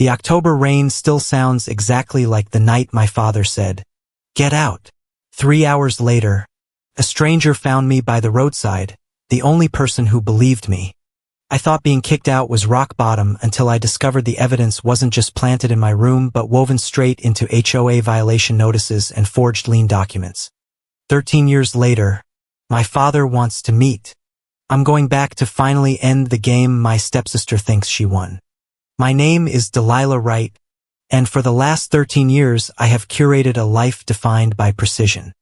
The October rain still sounds exactly like the night my father said, "Get out." 3 hours later, a stranger found me by the roadside, the only person who believed me. I thought being kicked out was rock bottom until I discovered the evidence wasn't just planted in my room but woven straight into HOA violation notices and forged lien documents. 13 years later, my father wants to meet. I'm going back to finally end the game my stepsister thinks she won. My name is Delilah Wright, and for the last 13 years I have curated a life defined by precision.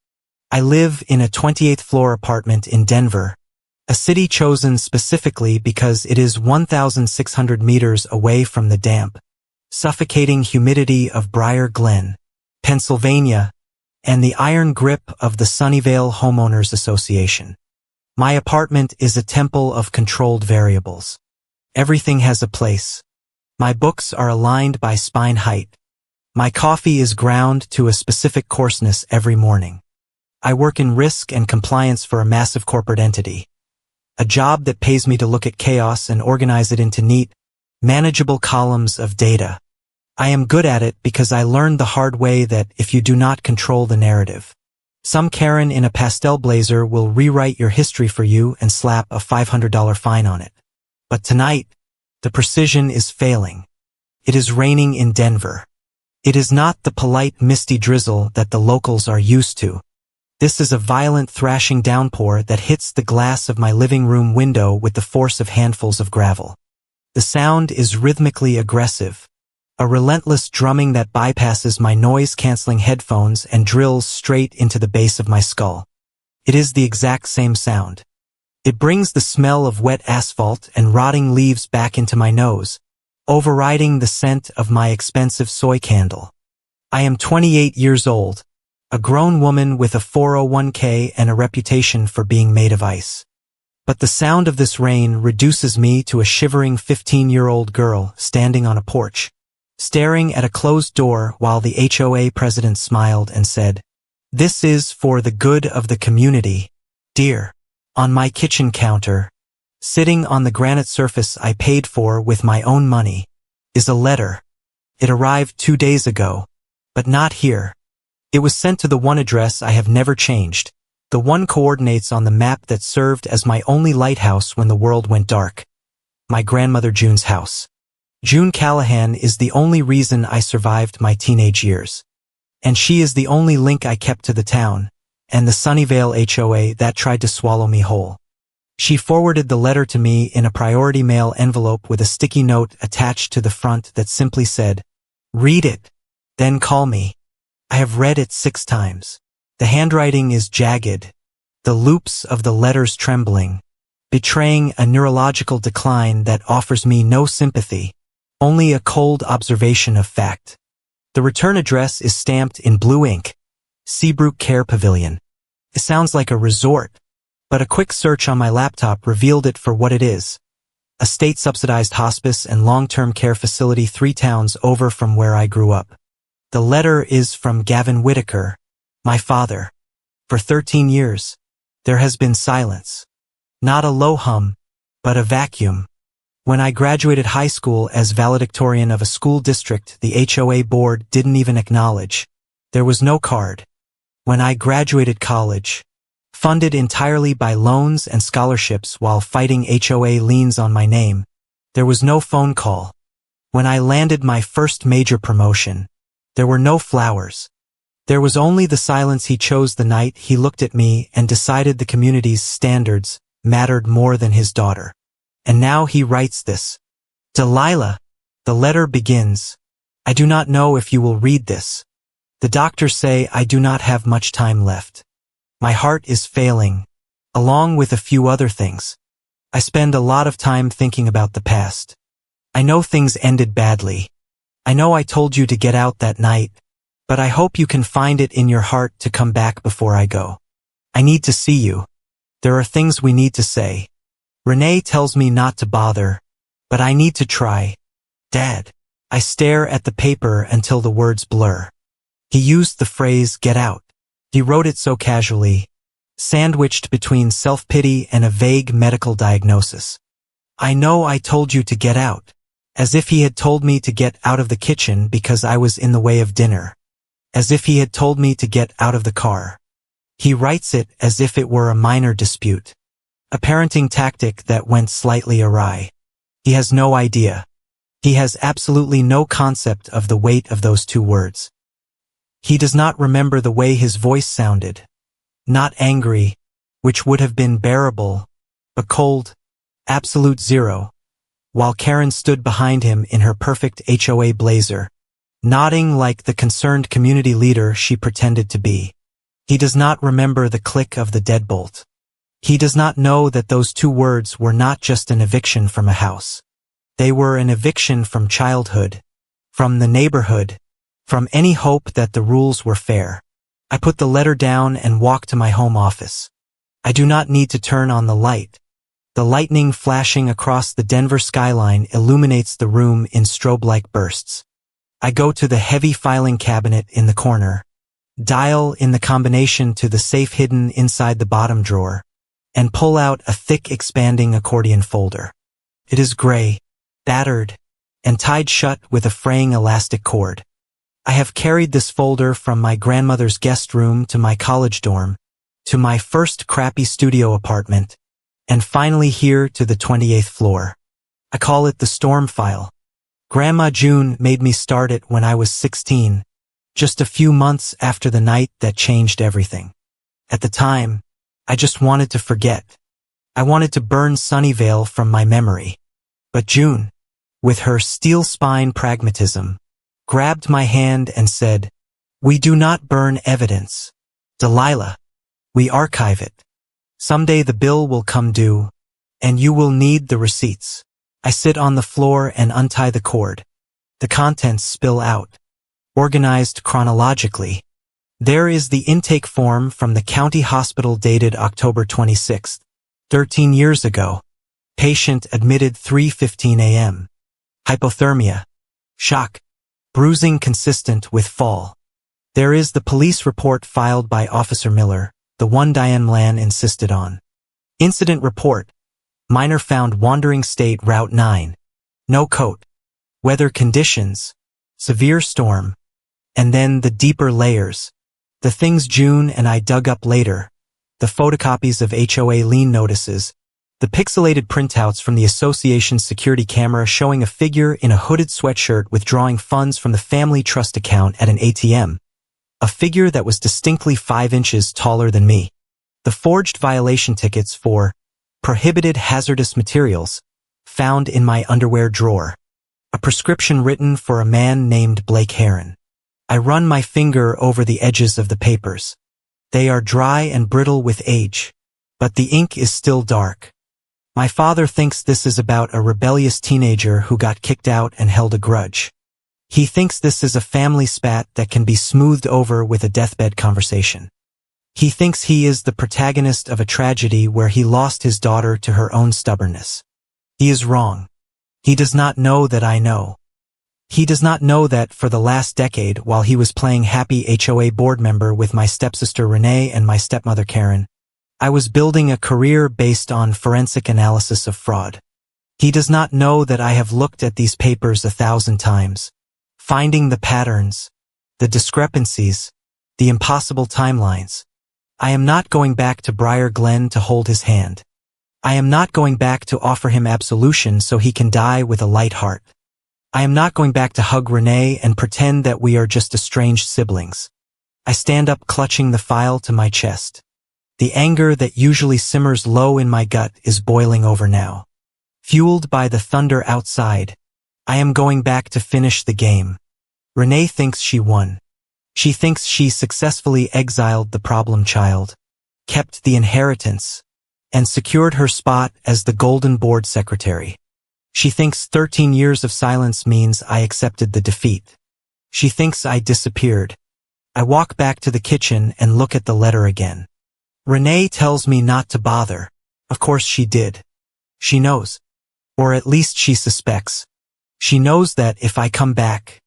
I live in a 28th floor apartment in Denver, a city chosen specifically because it is 1,600 meters away from the damp, suffocating humidity of Briar Glen, Pennsylvania, and the iron grip of the Sunnyvale Homeowners Association. My apartment is a temple of controlled variables. Everything has a place. My books are aligned by spine height. My coffee is ground to a specific coarseness every morning. I work in risk and compliance for a massive corporate entity. A job that pays me to look at chaos and organize it into neat, manageable columns of data. I am good at it because I learned the hard way that if you do not control the narrative, some Karen in a pastel blazer will rewrite your history for you and slap a $500 fine on it. But tonight, the precision is failing. It is raining in Denver. It is not the polite misty drizzle that the locals are used to. This is a violent thrashing downpour that hits the glass of my living room window with the force of handfuls of gravel. The sound is rhythmically aggressive, a relentless drumming that bypasses my noise-canceling headphones and drills straight into the base of my skull. It is the exact same sound. It brings the smell of wet asphalt and rotting leaves back into my nose, overriding the scent of my expensive soy candle. I am 28 years old, a grown woman with a 401k and a reputation for being made of ice. But the sound of this rain reduces me to a shivering 15-year-old girl standing on a porch, staring at a closed door while the HOA president smiled and said, "This is for the good of the community, dear." On my kitchen counter, sitting on the granite surface I paid for with my own money, is a letter. It arrived 2 days ago, but not here. It was sent to the one address I have never changed, the one coordinates on the map that served as my only lighthouse when the world went dark. My grandmother June's house. June Callahan is the only reason I survived my teenage years. And she is the only link I kept to the town, and the Sunnyvale HOA that tried to swallow me whole. She forwarded the letter to me in a priority mail envelope with a sticky note attached to the front that simply said, "Read it, then call me." I have read it 6 times. The handwriting is jagged, the loops of the letters trembling, betraying a neurological decline that offers me no sympathy, only a cold observation of fact. The return address is stamped in blue ink, Seabrook Care Pavilion. It sounds like a resort, but a quick search on my laptop revealed it for what it is. A state-subsidized hospice and long-term care facility 3 towns over from where I grew up. The letter is from Gavin Whitaker, my father. For 13 years, there has been silence. Not a low hum, but a vacuum. When I graduated high school as valedictorian of a school district the HOA board didn't even acknowledge. There was no card. When I graduated college, funded entirely by loans and scholarships while fighting HOA liens on my name, there was no phone call. When I landed my first major promotion, there were no flowers. There was only the silence. He chose the night he looked at me and decided the community's standards mattered more than his daughter. And now he writes this. Delilah, the letter begins, "I do not know if you will read this. The doctors say I do not have much time left. My heart is failing, along with a few other things. I spend a lot of time thinking about the past. I know things ended badly. I know I told you to get out that night, but I hope you can find it in your heart to come back before I go. I need to see you. There are things we need to say. Renee tells me not to bother, but I need to try. Dad." I stare at the paper until the words blur. He used the phrase, "get out." He wrote it so casually, sandwiched between self-pity and a vague medical diagnosis. "I know I told you to get out," As if he had told me to get out of the kitchen because I was in the way of dinner. As if he had told me to get out of the car. He writes it as if it were a minor dispute. A parenting tactic that went slightly awry. He has no idea. He has absolutely no concept of the weight of those two words. He does not remember the way his voice sounded. Not angry, which would have been bearable, but cold, absolute zero, while Karen stood behind him in her perfect HOA blazer, nodding like the concerned community leader she pretended to be. He does not remember the click of the deadbolt. He does not know that those two words were not just an eviction from a house. They were an eviction from childhood, from the neighborhood, from any hope that the rules were fair. I put the letter down and walk to my home office. I do not need to turn on the light. The lightning flashing across the Denver skyline illuminates the room in strobe-like bursts. I go to the heavy filing cabinet in the corner, dial in the combination to the safe hidden inside the bottom drawer, and pull out a thick expanding accordion folder. It is gray, battered, and tied shut with a fraying elastic cord. I have carried this folder from my grandmother's guest room to my college dorm, to my first crappy studio apartment, and finally here to the 28th floor. I call it the storm file. Grandma June made me start it when I was 16, just a few months after the night that changed everything. At the time, I just wanted to forget. I wanted to burn Sunnyvale from my memory. But June, with her steel spine pragmatism, grabbed my hand and said, "We do not burn evidence, Delilah. We archive it. Someday the bill will come due, and you will need the receipts." I sit on the floor and untie the cord. The contents spill out, organized chronologically. There is the intake form from the county hospital dated October 26th, 13 years ago. Patient admitted 3:15 a.m. Hypothermia. Shock. Bruising consistent with fall. There is the police report filed by Officer Miller, the one Diane Lan insisted on. Incident report. Minor found wandering state Route 9. No coat. Weather conditions. Severe storm. And then the deeper layers. The things June and I dug up later. The photocopies of HOA lien notices. The pixelated printouts from the association's security camera showing a figure in a hooded sweatshirt withdrawing funds from the family trust account at an ATM. A figure that was distinctly 5 inches taller than me. The forged violation tickets for prohibited hazardous materials found in my underwear drawer. A prescription written for a man named Blake Heron. I run my finger over the edges of the papers. They are dry and brittle with age, but the ink is still dark. My father thinks this is about a rebellious teenager who got kicked out and held a grudge. He thinks this is a family spat that can be smoothed over with a deathbed conversation. He thinks he is the protagonist of a tragedy where he lost his daughter to her own stubbornness. He is wrong. He does not know that I know. He does not know that for the last decade, while he was playing happy HOA board member with my stepsister Renee and my stepmother Karen, I was building a career based on forensic analysis of fraud. He does not know that I have looked at these papers 1,000 times, finding the patterns, the discrepancies, the impossible timelines. I am not going back to Briar Glen to hold his hand. I am not going back to offer him absolution so he can die with a light heart. I am not going back to hug Renee and pretend that we are just estranged siblings. I stand up clutching the file to my chest. The anger that usually simmers low in my gut is boiling over now. Fueled by the thunder outside, I am going back to finish the game. Renee thinks she won. She thinks she successfully exiled the problem child, kept the inheritance, and secured her spot as the Golden Board secretary. She thinks 13 years of silence means I accepted the defeat. She thinks I disappeared. I walk back to the kitchen and look at the letter again. Renee tells me not to bother. Of course she did. She knows. Or at least she suspects. She knows that if I come back,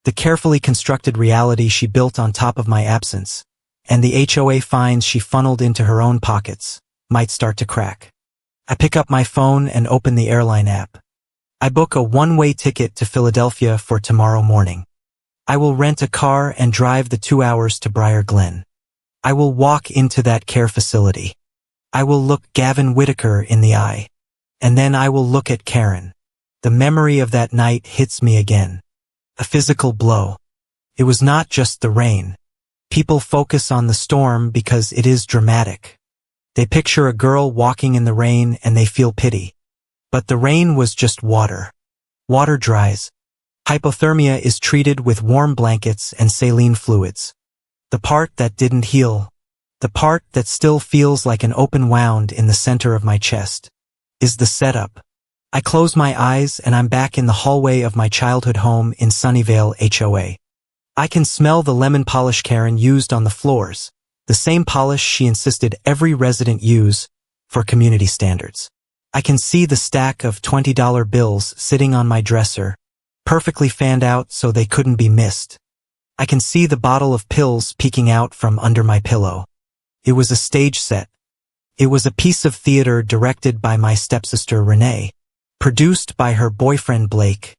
the carefully constructed reality she built on top of my absence, and the HOA fines she funneled into her own pockets, might start to crack. I pick up my phone and open the airline app. I book a one-way ticket to Philadelphia for tomorrow morning. I will rent a car and drive the 2 hours to Briar Glen. I will walk into that care facility. I will look Gavin Whitaker in the eye. And then I will look at Karen. The memory of that night hits me again. A physical blow. It was not just the rain. People focus on the storm because it is dramatic. They picture a girl walking in the rain and they feel pity. But the rain was just water. Water dries. Hypothermia is treated with warm blankets and saline fluids. The part that didn't heal, the part that still feels like an open wound in the center of my chest, is the setup. I close my eyes and I'm back in the hallway of my childhood home in Sunnyvale, HOA. I can smell the lemon polish Karen used on the floors, the same polish she insisted every resident use for community standards. I can see the stack of $20 bills sitting on my dresser, perfectly fanned out so they couldn't be missed. I can see the bottle of pills peeking out from under my pillow. It was a stage set. It was a piece of theater directed by my stepsister Renee, produced by her boyfriend Blake,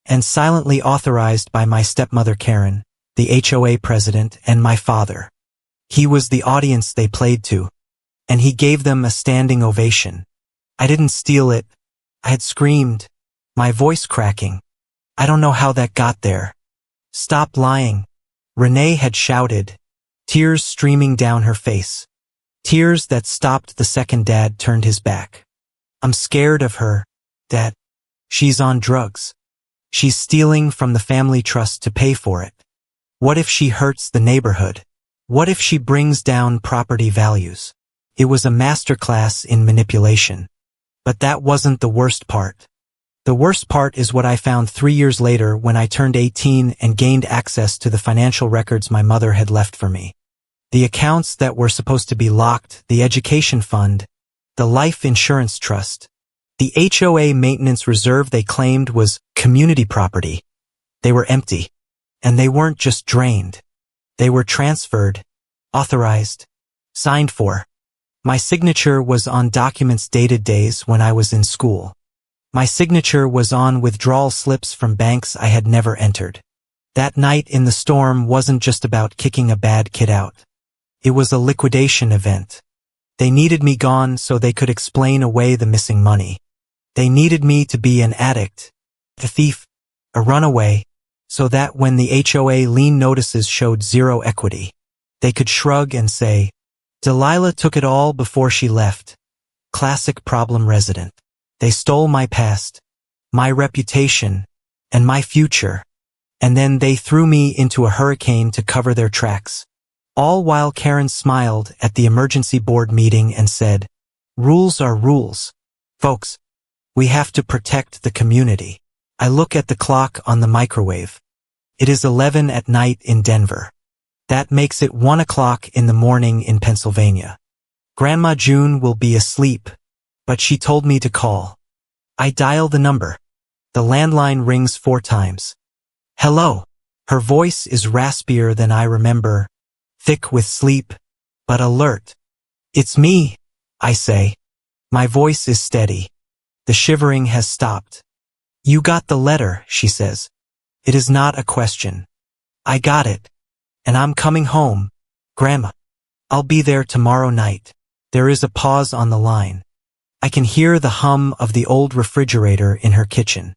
and silently authorized by my stepmother Karen, the HOA president, and my father. He was the audience they played to, and he gave them a standing ovation. I didn't steal it. I had screamed, my voice cracking. I don't know how that got there. Stop lying. Renee had shouted, tears streaming down her face. Tears that stopped the second Dad turned his back. I'm scared of her, Dad. She's on drugs. She's stealing from the family trust to pay for it. What if she hurts the neighborhood? What if she brings down property values? It was a masterclass in manipulation. But that wasn't the worst part. The worst part is what I found 3 years later when I turned 18 and gained access to the financial records my mother had left for me. The accounts that were supposed to be locked, the education fund, the life insurance trust, the HOA maintenance reserve they claimed was community property. They were empty. And they weren't just drained. They were transferred, authorized, signed for. My signature was on documents dated days when I was in school. My signature was on withdrawal slips from banks I had never entered. That night in the storm wasn't just about kicking a bad kid out. It was a liquidation event. They needed me gone so they could explain away the missing money. They needed me to be an addict, a thief, a runaway, so that when the HOA lien notices showed zero equity, they could shrug and say, Delilah took it all before she left. Classic problem resident. They stole my past, my reputation, and my future, and then they threw me into a hurricane to cover their tracks. All while Karen smiled at the emergency board meeting and said, rules are rules. Folks, we have to protect the community. I look at the clock on the microwave. It is 11 at night in Denver. That makes it 1 o'clock in the morning in Pennsylvania. Grandma June will be asleep, but she told me to call. I dial the number. The landline rings 4 times. Hello. Her voice is raspier than I remember, thick with sleep, but alert. It's me, I say. My voice is steady. The shivering has stopped. You got the letter, she says. It is not a question. I got it. And I'm coming home, Grandma. I'll be there tomorrow night. There is a pause on the line. I can hear the hum of the old refrigerator in her kitchen.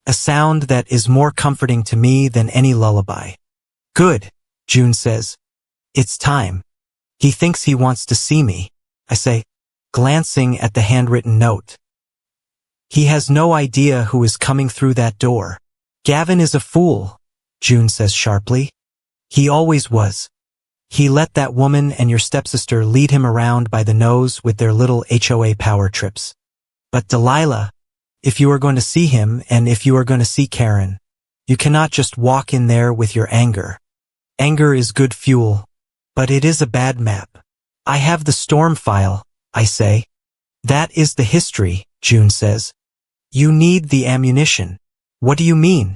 A sound that is more comforting to me than any lullaby. Good, June says. It's time. He thinks he wants to see me, I say, glancing at the handwritten note. He has no idea who is coming through that door. Gavin is a fool, June says sharply. He always was. He let that woman and your stepsister lead him around by the nose with their little HOA power trips. But Delilah, if you are going to see him and if you are going to see Karen, you cannot just walk in there with your anger. Anger is good fuel, but it is a bad map. I have the storm file, I say. That is the history, June says. You need the ammunition. What do you mean?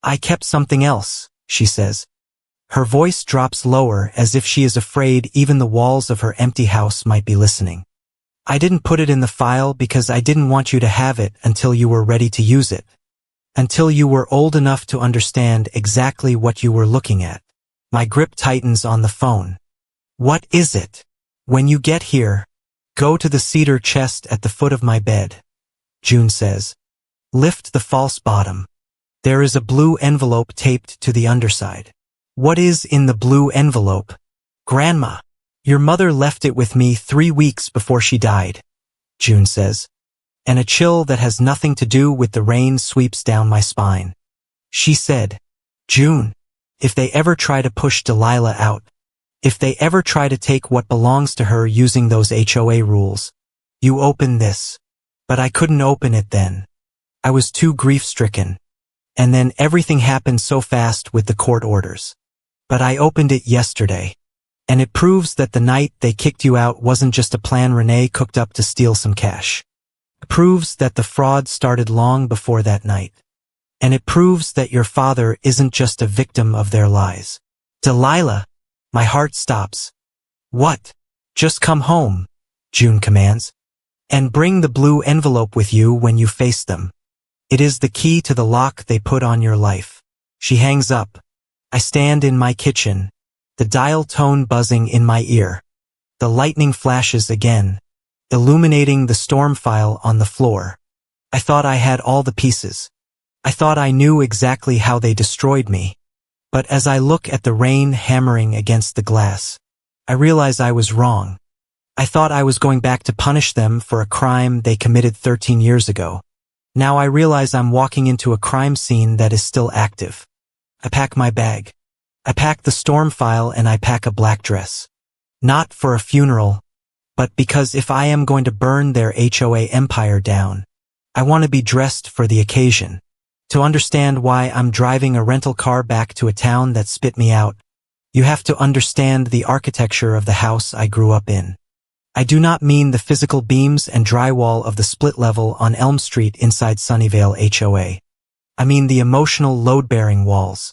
I kept something else, she says. Her voice drops lower as if she is afraid even the walls of her empty house might be listening. I didn't put it in the file because I didn't want you to have it until you were ready to use it. Until you were old enough to understand exactly what you were looking at. My grip tightens on the phone. What is it? When you get here, go to the cedar chest at the foot of my bed. June says. Lift the false bottom. There is a blue envelope taped to the underside. What is in the blue envelope? Grandma. Your mother left it with me 3 weeks before she died, June says. And a chill that has nothing to do with the rain sweeps down my spine. She said, June, if they ever try to push Delilah out, if they ever try to take what belongs to her using those HOA rules, you open this. But I couldn't open it then. I was too grief-stricken. And then everything happened so fast with the court orders. But I opened it yesterday. And it proves that the night they kicked you out wasn't just a plan Renee cooked up to steal some cash. It proves that the fraud started long before that night. And it proves that your father isn't just a victim of their lies. Delilah, my heart stops. What? Just come home, June commands. And bring the blue envelope with you when you face them. It is the key to the lock they put on your life. She hangs up. I stand in my kitchen, the dial tone buzzing in my ear. The lightning flashes again, illuminating the storm file on the floor. I thought I had all the pieces. I thought I knew exactly how they destroyed me. But as I look at the rain hammering against the glass, I realize I was wrong. I thought I was going back to punish them for a crime they committed 13 years ago. Now I realize I'm walking into a crime scene that is still active. I pack my bag. I pack the storm file and I pack a black dress. Not for a funeral, but because if I am going to burn their HOA empire down, I want to be dressed for the occasion. To understand why I'm driving a rental car back to a town that spit me out, you have to understand the architecture of the house I grew up in. I do not mean the physical beams and drywall of the split level on Elm Street inside Sunnyvale HOA. I mean the emotional load-bearing walls.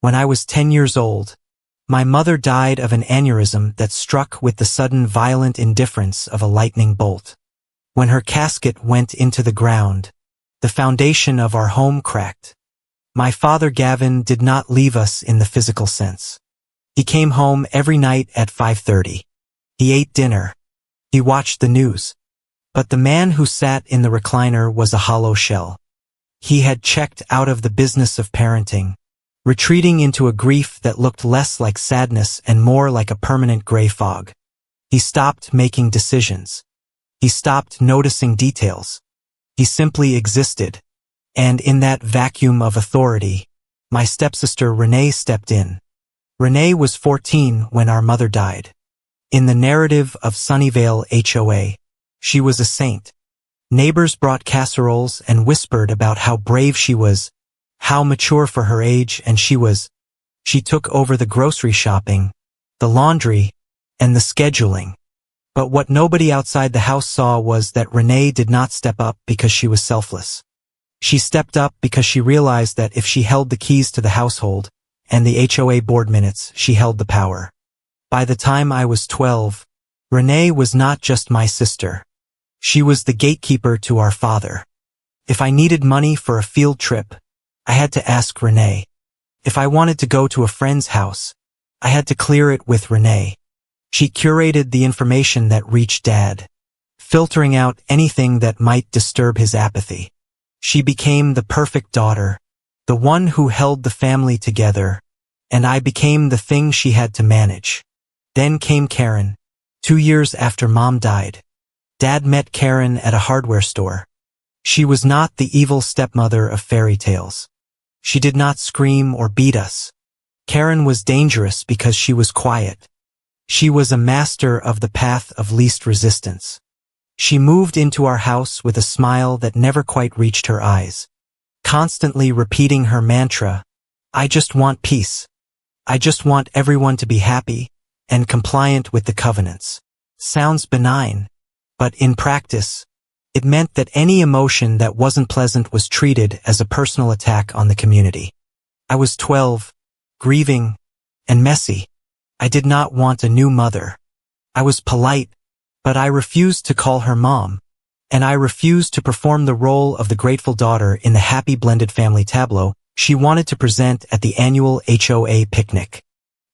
When I was 10 years old, my mother died of an aneurysm that struck with the sudden violent indifference of a lightning bolt. When her casket went into the ground, the foundation of our home cracked. My father Gavin did not leave us in the physical sense. He came home every night at 5:30. He ate dinner. He watched the news. But the man who sat in the recliner was a hollow shell. He had checked out of the business of parenting, retreating into a grief that looked less like sadness and more like a permanent gray fog. He stopped making decisions. He stopped noticing details. He simply existed. And in that vacuum of authority, my stepsister Renee stepped in. Renee was 14 when our mother died. In the narrative of Sunnyvale HOA, she was a saint. Neighbors brought casseroles and whispered about how brave she was, how mature for her age and she was. She took over the grocery shopping, the laundry, and the scheduling. But what nobody outside the house saw was that Renee did not step up because she was selfless. She stepped up because she realized that if she held the keys to the household and the HOA board minutes, she held the power. By the time I was 12, Renee was not just my sister. She was the gatekeeper to our father. If I needed money for a field trip, I had to ask Renee. If I wanted to go to a friend's house, I had to clear it with Renee. She curated the information that reached Dad, filtering out anything that might disturb his apathy. She became the perfect daughter, the one who held the family together, and I became the thing she had to manage. Then came Karen, 2 years after Mom died. Dad met Karen at a hardware store. She was not the evil stepmother of fairy tales. She did not scream or beat us. Karen was dangerous because she was quiet. She was a master of the path of least resistance. She moved into our house with a smile that never quite reached her eyes, constantly repeating her mantra, I just want peace. I just want everyone to be happy and compliant with the covenants. Sounds benign, but in practice, it meant that any emotion that wasn't pleasant was treated as a personal attack on the community. I was 12, grieving, and messy. I did not want a new mother. I was polite, But I refused to call her mom, and I refused to perform the role of the grateful daughter in the happy blended family tableau she wanted to present at the annual HOA picnic.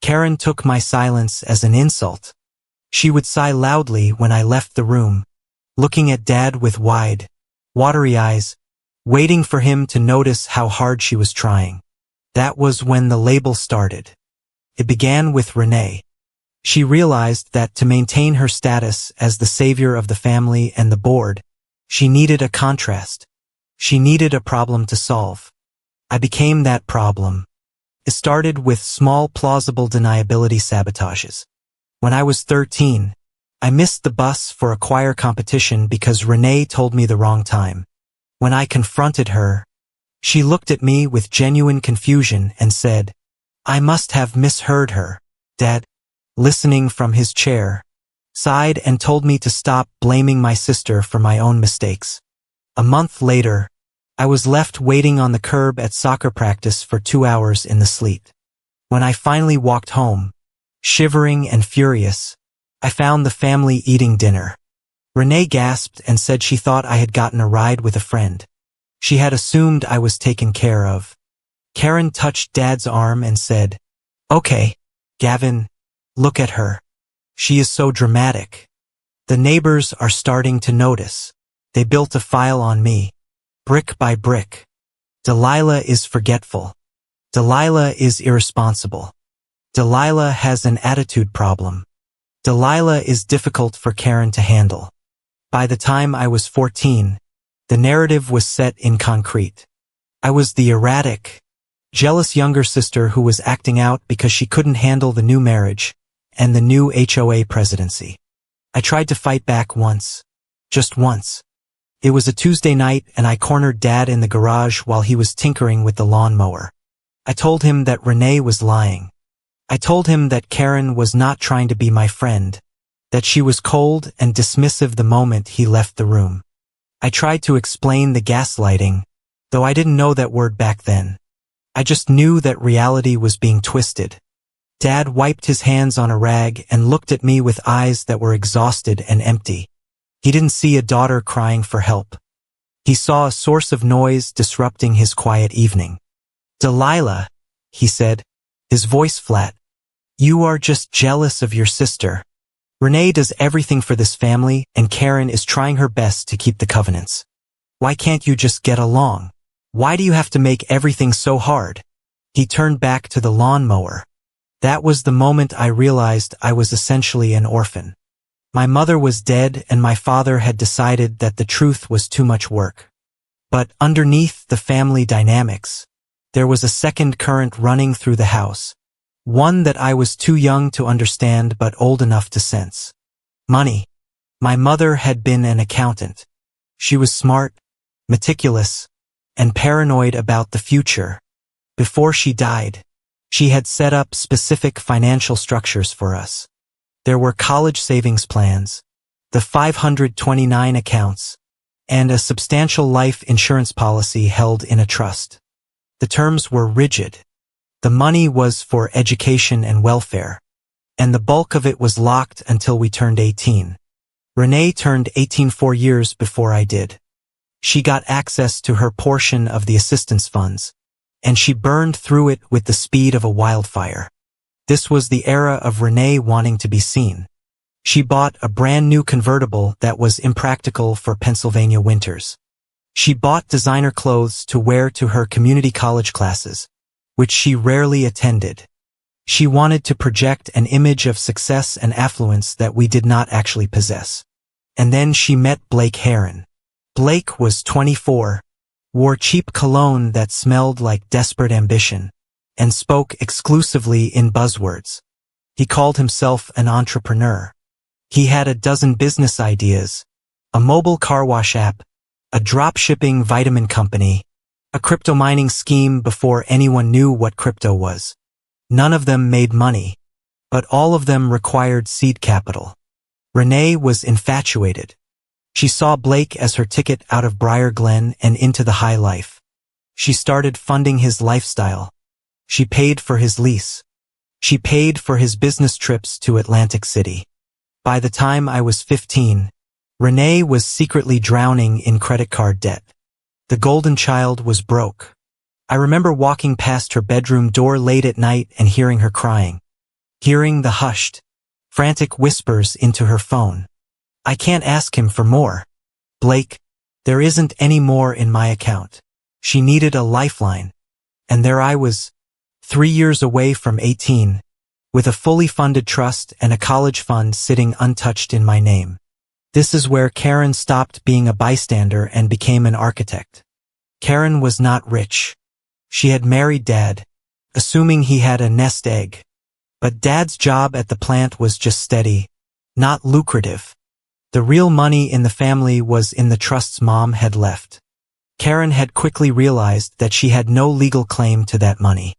Karen took my silence as an insult. She would sigh loudly when I left the room, looking at Dad with wide, watery eyes, waiting for him to notice how hard she was trying. That was when the label started. It began with Renee. She realized that to maintain her status as the savior of the family and the board, she needed a contrast. She needed a problem to solve. I became that problem. It started with small plausible deniability sabotages. When I was 13, I missed the bus for a choir competition because Renee told me the wrong time. When I confronted her, she looked at me with genuine confusion and said, "I must have misheard her." Dad, listening from his chair, sighed and told me to stop blaming my sister for my own mistakes. A month later, I was left waiting on the curb at soccer practice for 2 hours in the sleet. When I finally walked home, shivering and furious, I found the family eating dinner. Renee gasped and said she thought I had gotten a ride with a friend. She had assumed I was taken care of. Karen touched Dad's arm and said, "Okay, Gavin, look at her. She is so dramatic. The neighbors are starting to notice. They built a file on me, brick by brick. Delilah is forgetful. Delilah is irresponsible. Delilah has an attitude problem. Delilah is difficult for Karen to handle." By the time I was 14, the narrative was set in concrete. I was the erratic, jealous younger sister who was acting out because she couldn't handle the new marriage and the new HOA presidency. I tried to fight back once. Just once. It was a Tuesday night and I cornered Dad in the garage while he was tinkering with the lawnmower. I told him that Renee was lying. I told him that Karen was not trying to be my friend, that she was cold and dismissive the moment he left the room. I tried to explain the gaslighting, though I didn't know that word back then. I just knew that reality was being twisted. Dad wiped his hands on a rag and looked at me with eyes that were exhausted and empty. He didn't see a daughter crying for help. He saw a source of noise disrupting his quiet evening. "Delilah," he said, his voice flat, "you are just jealous of your sister. Renee does everything for this family and Karen is trying her best to keep the covenants. Why can't you just get along? Why do you have to make everything so hard?" He turned back to the lawnmower. That was the moment I realized I was essentially an orphan. My mother was dead and my father had decided that the truth was too much work. But underneath the family dynamics, there was a second current running through the house. One that I was too young to understand but old enough to sense. Money. My mother had been an accountant. She was smart, meticulous, and paranoid about the future. Before she died, she had set up specific financial structures for us. There were college savings plans, the 529 accounts, and a substantial life insurance policy held in a trust. The terms were rigid. The money was for education and welfare, and the bulk of it was locked until we turned 18. Renee turned 18 4 years before I did. She got access to her portion of the assistance funds, and she burned through it with the speed of a wildfire. This was the era of Renee wanting to be seen. She bought a brand new convertible that was impractical for Pennsylvania winters. She bought designer clothes to wear to her community college classes, which she rarely attended. She wanted to project an image of success and affluence that we did not actually possess. And then she met Blake Heron. Blake was 24, wore cheap cologne that smelled like desperate ambition, and spoke exclusively in buzzwords. He called himself an entrepreneur. He had a dozen business ideas, a mobile car wash app, a drop-shipping vitamin company, a crypto mining scheme before anyone knew what crypto was. None of them made money, but all of them required seed capital. Renee was infatuated. She saw Blake as her ticket out of Briar Glen and into the high life. She started funding his lifestyle. She paid for his lease. She paid for his business trips to Atlantic City. By the time I was 15, Renee was secretly drowning in credit card debt. The golden child was broke. I remember walking past her bedroom door late at night and hearing her crying. Hearing the hushed, frantic whispers into her phone. I can't ask him for more. Blake, there isn't any more in my account. She needed a lifeline. And there I was, 3 years away from 18, with a fully funded trust and a college fund sitting untouched in my name. This is where Karen stopped being a bystander and became an architect. Karen was not rich. She had married Dad, assuming he had a nest egg. But Dad's job at the plant was just steady, not lucrative. The real money in the family was in the trusts Mom had left. Karen had quickly realized that she had no legal claim to that money.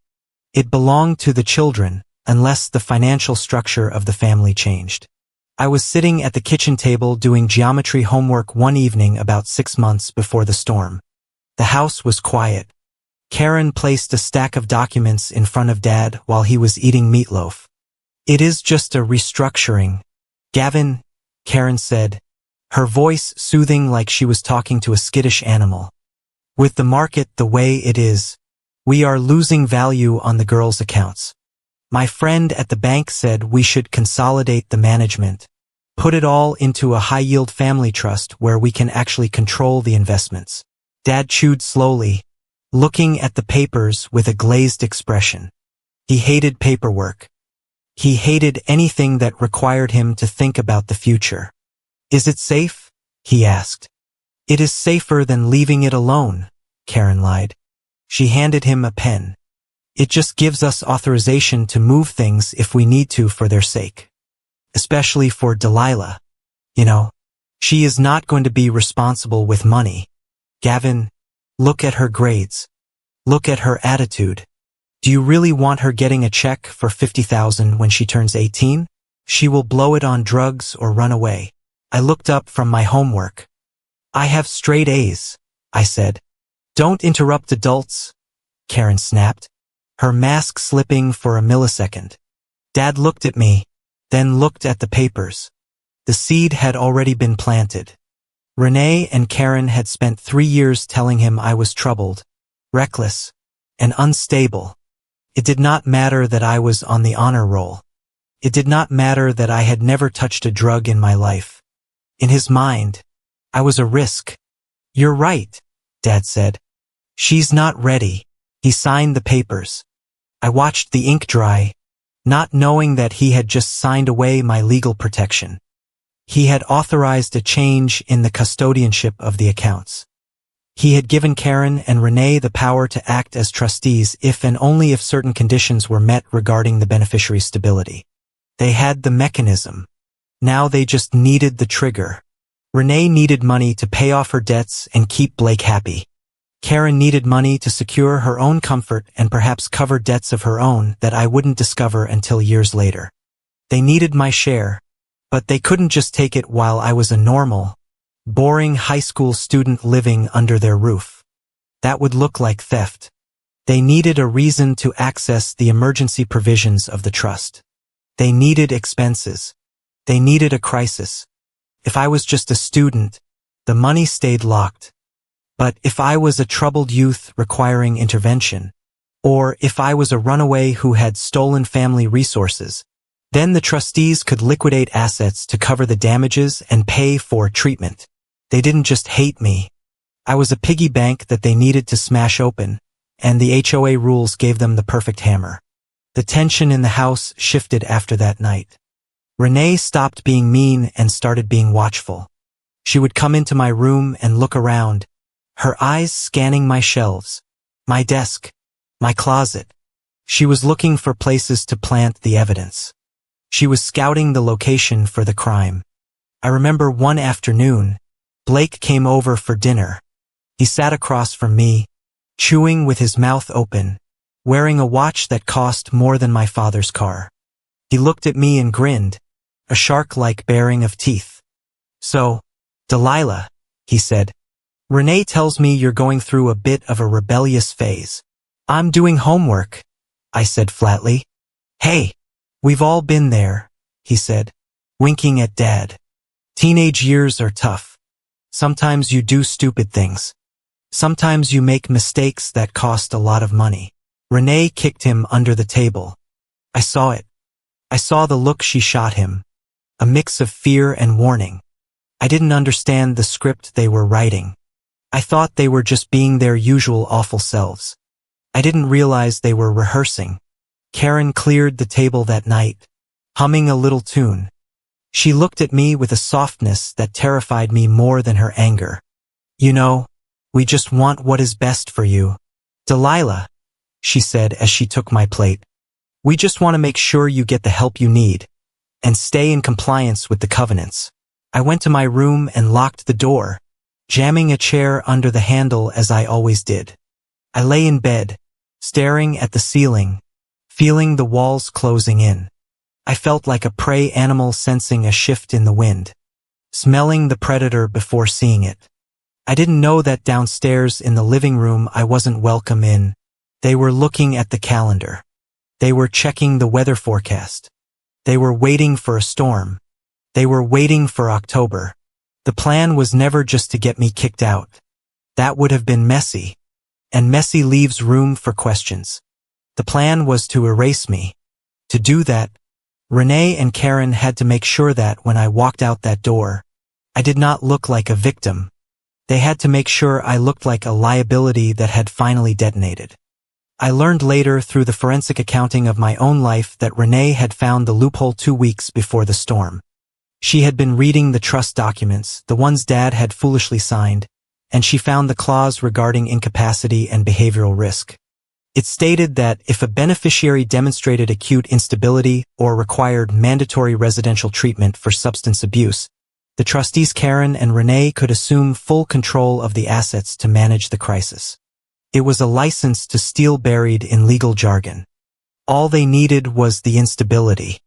It belonged to the children, unless the financial structure of the family changed. I was sitting at the kitchen table doing geometry homework one evening about 6 months before the storm. The house was quiet. Karen placed a stack of documents in front of Dad while he was eating meatloaf. It is just a restructuring. Gavin, Karen said, her voice soothing like she was talking to a skittish animal. With the market the way it is, we are losing value on the girls' accounts. My friend at the bank said we should consolidate the management, put it all into a high-yield family trust where we can actually control the investments. Dad chewed slowly, looking at the papers with a glazed expression. He hated paperwork. He hated anything that required him to think about the future. Is it safe? He asked. It is safer than leaving it alone, Karen lied. She handed him a pen. It just gives us authorization to move things if we need to for their sake. Especially for Delilah. You know, she is not going to be responsible with money. Gavin, look at her grades. Look at her attitude. Do you really want her getting a check for $50,000 when she turns 18? She will blow it on drugs or run away. I looked up from my homework. I have straight A's, I said. Don't interrupt adults, Karen snapped, her mask slipping for a millisecond. Dad looked at me, then looked at the papers. The seed had already been planted. Renee and Karen had spent 3 years telling him I was troubled, reckless, and unstable. It did not matter that I was on the honor roll. It did not matter that I had never touched a drug in my life. In his mind, I was a risk. You're right, Dad said. She's not ready. He signed the papers. I watched the ink dry, not knowing that he had just signed away my legal protection. He had authorized a change in the custodianship of the accounts. He had given Karen and Renee the power to act as trustees if and only if certain conditions were met regarding the beneficiary's stability. They had the mechanism. Now they just needed the trigger. Renee needed money to pay off her debts and keep Blake happy. Karen needed money to secure her own comfort and perhaps cover debts of her own that I wouldn't discover until years later. They needed my share, but they couldn't just take it while I was a normal, boring high school student living under their roof. That would look like theft. They needed a reason to access the emergency provisions of the trust. They needed expenses. They needed a crisis. If I was just a student, the money stayed locked. But if I was a troubled youth requiring intervention, or if I was a runaway who had stolen family resources, then the trustees could liquidate assets to cover the damages and pay for treatment. They didn't just hate me. I was a piggy bank that they needed to smash open, and the HOA rules gave them the perfect hammer. The tension in the house shifted after that night. Renee stopped being mean and started being watchful. She would come into my room and look around, her eyes scanning my shelves, my desk, my closet. She was looking for places to plant the evidence. She was scouting the location for the crime. I remember one afternoon, Blake came over for dinner. He sat across from me, chewing with his mouth open, wearing a watch that cost more than my father's car. He looked at me and grinned, a shark-like baring of teeth. So, Delilah, he said, Renee tells me you're going through a bit of a rebellious phase. I'm doing homework, I said flatly. Hey, we've all been there, he said. winking at Dad. Teenage years are tough. Sometimes you do stupid things. Sometimes you make mistakes that cost a lot of money. Renee kicked him under the table. I saw it. I saw the look she shot him. A mix of fear and warning. I didn't understand the script they were writing. I thought they were just being their usual awful selves. I didn't realize they were rehearsing. Karen cleared the table that night, humming a little tune. She looked at me with a softness that terrified me more than her anger. You know, we just want what is best for you, Delilah, she said as she took my plate. We just want to make sure you get the help you need and stay in compliance with the covenants. I went to my room and locked the door, jamming a chair under the handle as I always did. I lay in bed, staring at the ceiling, feeling the walls closing in. I felt like a prey animal sensing a shift in the wind, smelling the predator before seeing it. I didn't know that downstairs in the living room I wasn't welcome in. They were looking at the calendar. They were checking the weather forecast. They were waiting for a storm. They were waiting for October. The plan was never just to get me kicked out. That would have been messy. And messy leaves room for questions. The plan was to erase me. To do that, Renee and Karen had to make sure that when I walked out that door, I did not look like a victim. They had to make sure I looked like a liability that had finally detonated. I learned later through the forensic accounting of my own life that Renee had found the loophole 2 weeks before the storm. She had been reading the trust documents, the ones Dad had foolishly signed, and she found the clause regarding incapacity and behavioral risk. It stated that if a beneficiary demonstrated acute instability or required mandatory residential treatment for substance abuse, the trustees Karen and Renee could assume full control of the assets to manage the crisis. It was a license to steal buried in legal jargon. All they needed was the instability.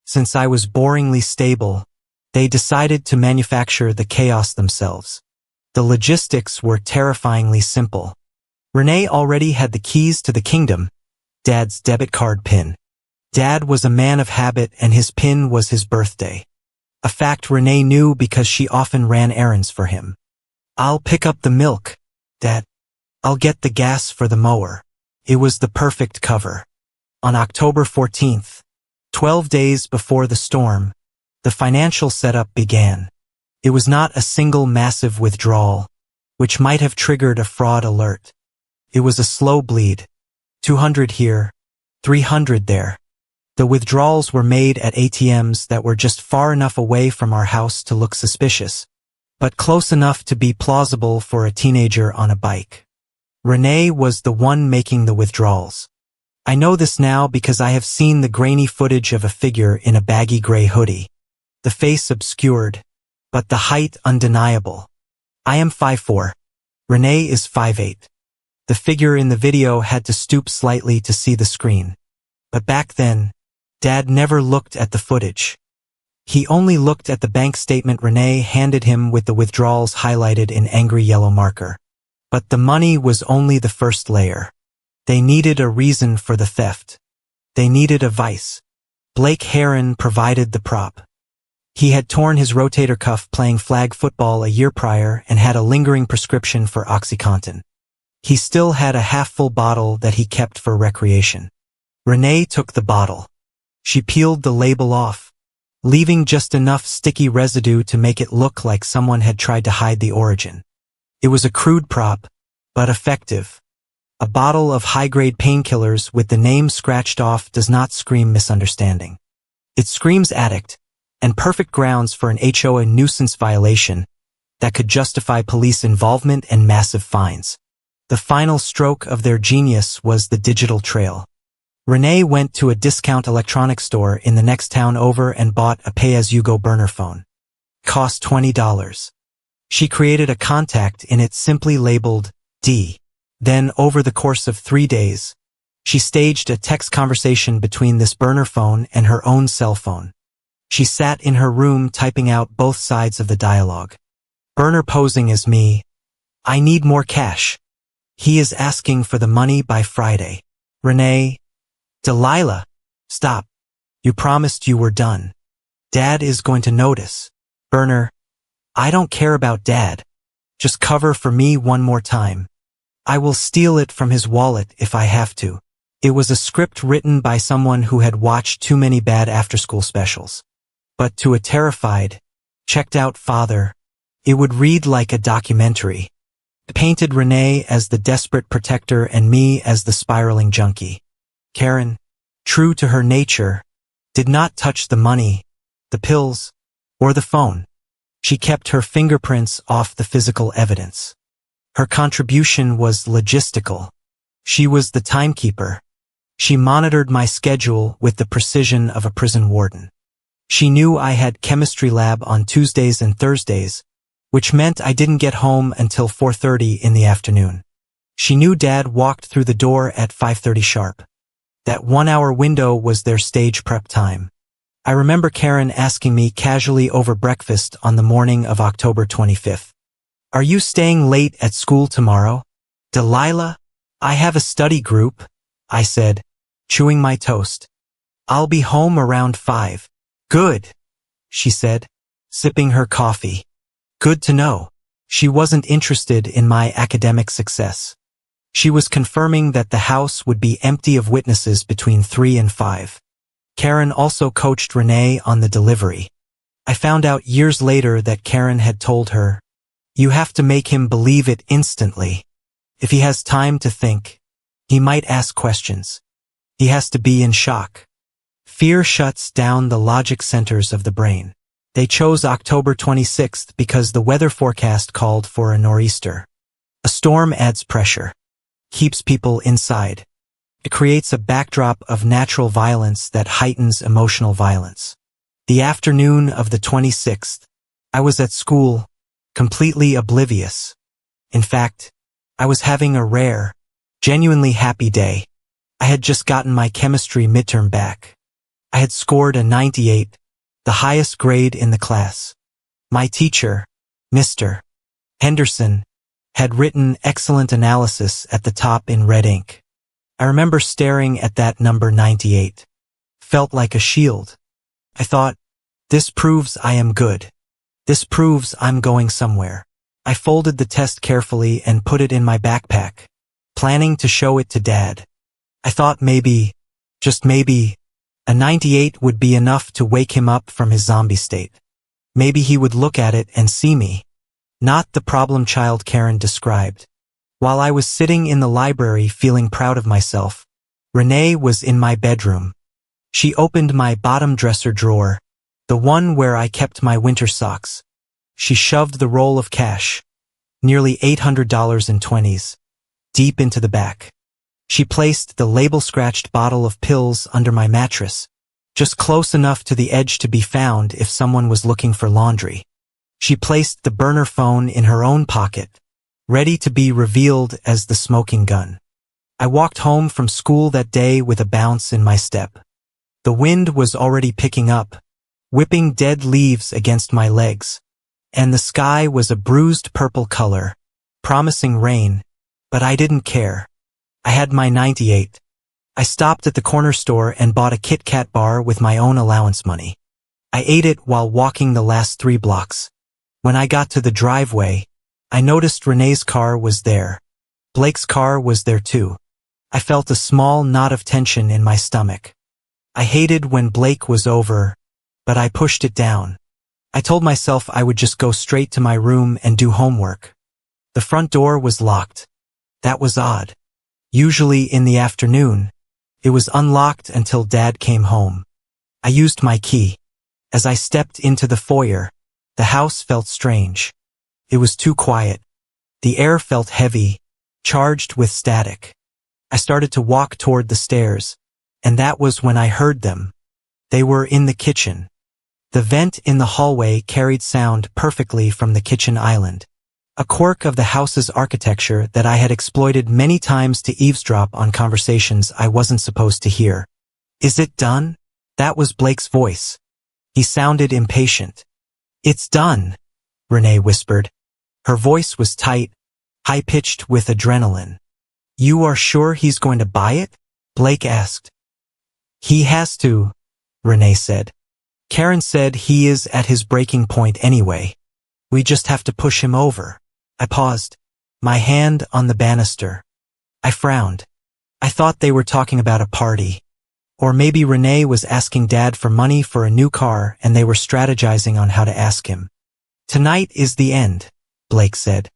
Since I was boringly stable, they decided to manufacture the chaos themselves. The logistics were terrifyingly simple. Renee already had the keys to the kingdom, Dad's debit card PIN. Dad was a man of habit and his PIN was his birthday. A fact Renee knew because she often ran errands for him. I'll pick up the milk, Dad. I'll get the gas for the mower. It was the perfect cover. On October 14th, 12 days before the storm, the financial setup began. It was not a single massive withdrawal, which might have triggered a fraud alert. It was a slow bleed. 200 here, 300 there. The withdrawals were made at ATMs that were just far enough away from our house to look suspicious, but close enough to be plausible for a teenager on a bike. Renee was the one making the withdrawals. I know this now because I have seen the grainy footage of a figure in a baggy gray hoodie. The face obscured, but the height undeniable. I am 5'4". Renee is 5'8". The figure in the video had to stoop slightly to see the screen. But back then, Dad never looked at the footage. He only looked at the bank statement Renee handed him with the withdrawals highlighted in angry yellow marker. But the money was only the first layer. They needed a reason for the theft. They needed a vice. Blake Heron provided the prop. He had torn his rotator cuff playing flag football a year prior and had a lingering prescription for OxyContin. He still had a half-full bottle that he kept for recreation. Renee took the bottle. She peeled the label off, leaving just enough sticky residue to make it look like someone had tried to hide the origin. It was a crude prop, but effective. A bottle of high-grade painkillers with the name scratched off does not scream misunderstanding. It screams addict, and perfect grounds for an HOA nuisance violation that could justify police involvement and massive fines. The final stroke of their genius was the digital trail. Renee went to a discount electronics store in the next town over and bought a pay-as-you-go burner phone. Cost $20. She created a contact in it simply labeled D. Then, over the course of 3 days, she staged a text conversation between this burner phone and her own cell phone. She sat in her room typing out both sides of the dialogue. Burner posing as me. I need more cash. He is asking for the money by Friday. Renee. Delilah. Stop. You promised you were done. Dad is going to notice. Burner, I don't care about Dad. Just cover for me one more time. I will steal it from his wallet if I have to. It was a script written by someone who had watched too many bad after-school specials. But to a terrified, checked-out father, it would read like a documentary. It painted Renee as the desperate protector and me as the spiraling junkie. Karen, true to her nature, did not touch the money, the pills, or the phone. She kept her fingerprints off the physical evidence. Her contribution was logistical. She was the timekeeper. She monitored my schedule with the precision of a prison warden. She knew I had chemistry lab on Tuesdays and Thursdays, which meant I didn't get home until 4:30 in the afternoon. She knew Dad walked through the door at 5:30 sharp. That 1-hour window was their stage prep time. I remember Karen asking me casually over breakfast on the morning of October 25th. Are you staying late at school tomorrow? Delilah? I have a study group, I said, chewing my toast. I'll be home around 5. Good, she said, sipping her coffee. Good to know. She wasn't interested in my academic success. She was confirming that the house would be empty of witnesses between 3 and 5. Karen also coached Renee on the delivery. I found out years later that Karen had told her, you have to make him believe it instantly. If he has time to think, he might ask questions. He has to be in shock. Fear shuts down the logic centers of the brain. They chose October 26th because the weather forecast called for a nor'easter. A storm adds pressure, keeps people inside. It creates a backdrop of natural violence that heightens emotional violence. The afternoon of the 26th, I was at school, completely oblivious. In fact, I was having a rare, genuinely happy day. I had just gotten my chemistry midterm back. I had scored a 98, the highest grade in the class. My teacher, Mr. Henderson, had written excellent analysis at the top in red ink. I remember staring at that number 98. Felt like a shield. I thought, this proves I am good. This proves I'm going somewhere. I folded the test carefully and put it in my backpack, planning to show it to Dad. I thought maybe, just maybe, a 98 would be enough to wake him up from his zombie state. Maybe he would look at it and see me. Not the problem child Karen described. While I was sitting in the library feeling proud of myself, Renee was in my bedroom. She opened my bottom dresser drawer, the one where I kept my winter socks. She shoved the roll of cash, nearly $800 in 20s, deep into the back. She placed the label-scratched bottle of pills under my mattress, just close enough to the edge to be found if someone was looking for laundry. She placed the burner phone in her own pocket, ready to be revealed as the smoking gun. I walked home from school that day with a bounce in my step. The wind was already picking up, whipping dead leaves against my legs, and the sky was a bruised purple color, promising rain, but I didn't care. I had my 98. I stopped at the corner store and bought a Kit Kat bar with my own allowance money. I ate it while walking the last 3 blocks. When I got to the driveway, I noticed Renee's car was there. Blake's car was there too. I felt a small knot of tension in my stomach. I hated when Blake was over, but I pushed it down. I told myself I would just go straight to my room and do homework. The front door was locked. That was odd. Usually in the afternoon, it was unlocked until Dad came home. I used my key. As I stepped into the foyer, the house felt strange. It was too quiet. The air felt heavy, charged with static. I started to walk toward the stairs, and that was when I heard them. They were in the kitchen. The vent in the hallway carried sound perfectly from the kitchen island, a quirk of the house's architecture that I had exploited many times to eavesdrop on conversations I wasn't supposed to hear. Is it done? That was Blake's voice. He sounded impatient. It's done, Renee whispered. Her voice was tight, high-pitched with adrenaline. You are sure he's going to buy it? Blake asked. He has to, Renee said. Karen said he is at his breaking point anyway. We just have to push him over. I paused, my hand on the banister. I frowned. I thought they were talking about a party. Or maybe Renee was asking Dad for money for a new car and they were strategizing on how to ask him. Tonight is the end, Blake said.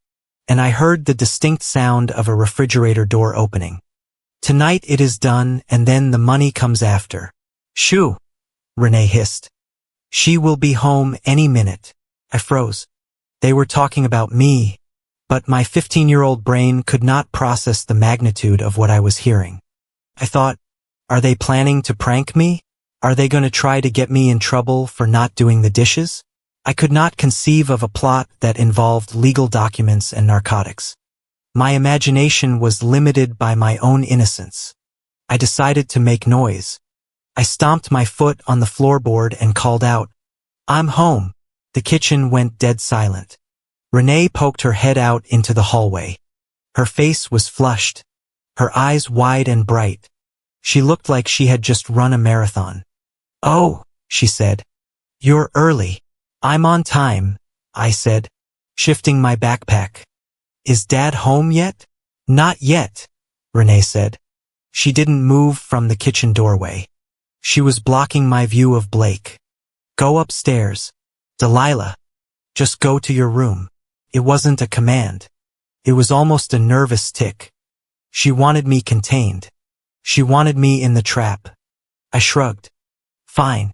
And I heard the distinct sound of a refrigerator door opening. Tonight it is done and then the money comes after. Shoo, Renee hissed. She will be home any minute. I froze. They were talking about me, but my 15-year-old brain could not process the magnitude of what I was hearing. I thought, are they planning to prank me? Are they going to try to get me in trouble for not doing the dishes? I could not conceive of a plot that involved legal documents and narcotics. My imagination was limited by my own innocence. I decided to make noise. I stomped my foot on the floorboard and called out, I'm home. The kitchen went dead silent. Renee poked her head out into the hallway. Her face was flushed, her eyes wide and bright. She looked like she had just run a marathon. Oh, she said. You're early. I'm on time, I said, shifting my backpack. Is Dad home yet? Not yet, Renee said. She didn't move from the kitchen doorway. She was blocking my view of Blake. Go upstairs. Delilah. Just go to your room. It wasn't a command. It was almost a nervous tick. She wanted me contained. She wanted me in the trap. I shrugged. Fine.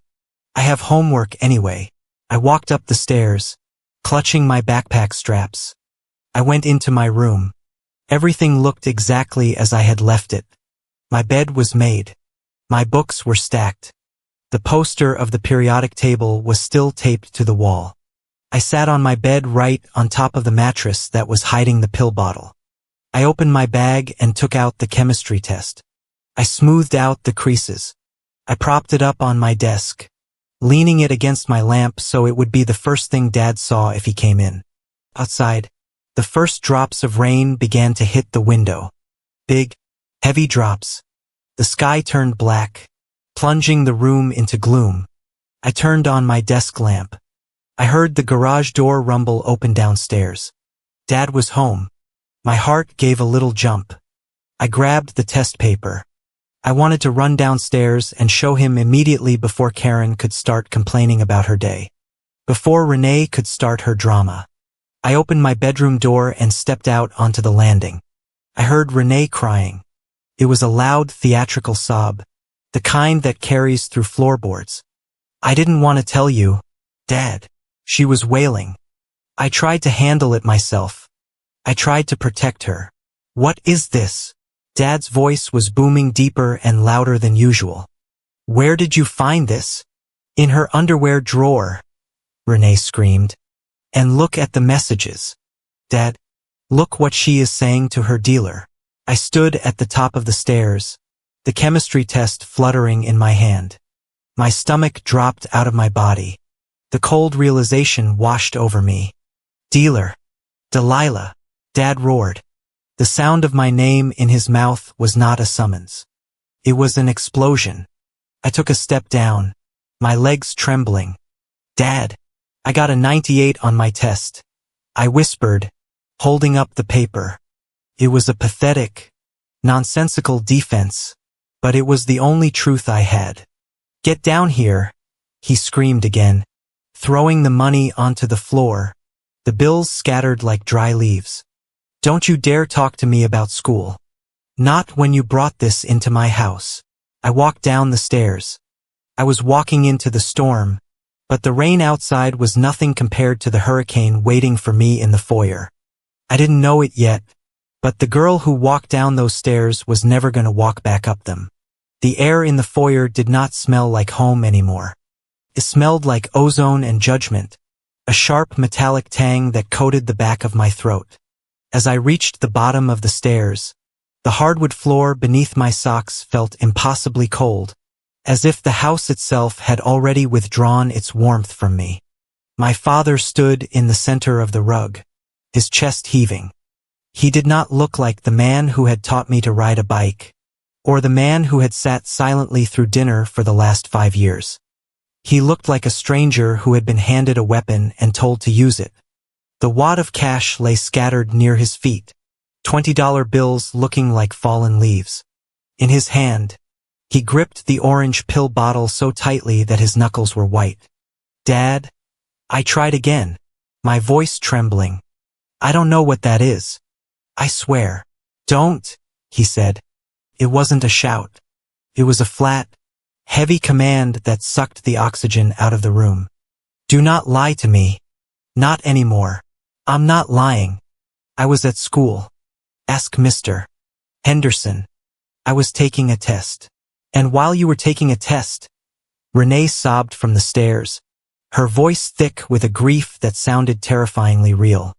I have homework anyway. I walked up the stairs, clutching my backpack straps. I went into my room. Everything looked exactly as I had left it. My bed was made. My books were stacked. The poster of the periodic table was still taped to the wall. I sat on my bed right on top of the mattress that was hiding the pill bottle. I opened my bag and took out the chemistry test. I smoothed out the creases. I propped it up on my desk, leaning it against my lamp so it would be the first thing Dad saw if he came in. Outside, the first drops of rain began to hit the window. Big, heavy drops. The sky turned black, plunging the room into gloom. I turned on my desk lamp. I heard the garage door rumble open downstairs. Dad was home. My heart gave a little jump. I grabbed the test paper. I wanted to run downstairs and show him immediately before Karen could start complaining about her day. Before Renee could start her drama. I opened my bedroom door and stepped out onto the landing. I heard Renee crying. It was a loud theatrical sob, the kind that carries through floorboards. I didn't want to tell you, Dad. She was wailing. I tried to handle it myself. I tried to protect her. What is this? Dad's voice was booming deeper and louder than usual. Where did you find this? In her underwear drawer, Renee screamed. And look at the messages. Dad, look what she is saying to her dealer. I stood at the top of the stairs, the chemistry test fluttering in my hand. My stomach dropped out of my body. The cold realization washed over me. Dealer. Delilah. Dad roared. The sound of my name in his mouth was not a summons. It was an explosion. I took a step down, my legs trembling. Dad. I got a 98 on my test. I whispered, holding up the paper. It was a pathetic, nonsensical defense, but it was the only truth I had. Get down here, he screamed again, throwing the money onto the floor, the bills scattered like dry leaves. Don't you dare talk to me about school. Not when you brought this into my house. I walked down the stairs. I was walking into the storm, but the rain outside was nothing compared to the hurricane waiting for me in the foyer. I didn't know it yet, but the girl who walked down those stairs was never going to walk back up them. The air in the foyer did not smell like home anymore. It smelled like ozone and judgment, a sharp metallic tang that coated the back of my throat. As I reached the bottom of the stairs, the hardwood floor beneath my socks felt impossibly cold, as if the house itself had already withdrawn its warmth from me. My father stood in the center of the rug, his chest heaving. He did not look like the man who had taught me to ride a bike, or the man who had sat silently through dinner for the last 5 years. He looked like a stranger who had been handed a weapon and told to use it. The wad of cash lay scattered near his feet, $20 bills looking like fallen leaves. In his hand, he gripped the orange pill bottle so tightly that his knuckles were white. "Dad," I tried again, my voice trembling. "I don't know what that is. I swear." "Don't," he said. It wasn't a shout. It was a flat, heavy command that sucked the oxygen out of the room. "Do not lie to me. Not anymore." "I'm not lying. I was at school. Ask Mr. Henderson. I was taking a test." "And while you were taking a test," Renee sobbed from the stairs, her voice thick with a grief that sounded terrifyingly real.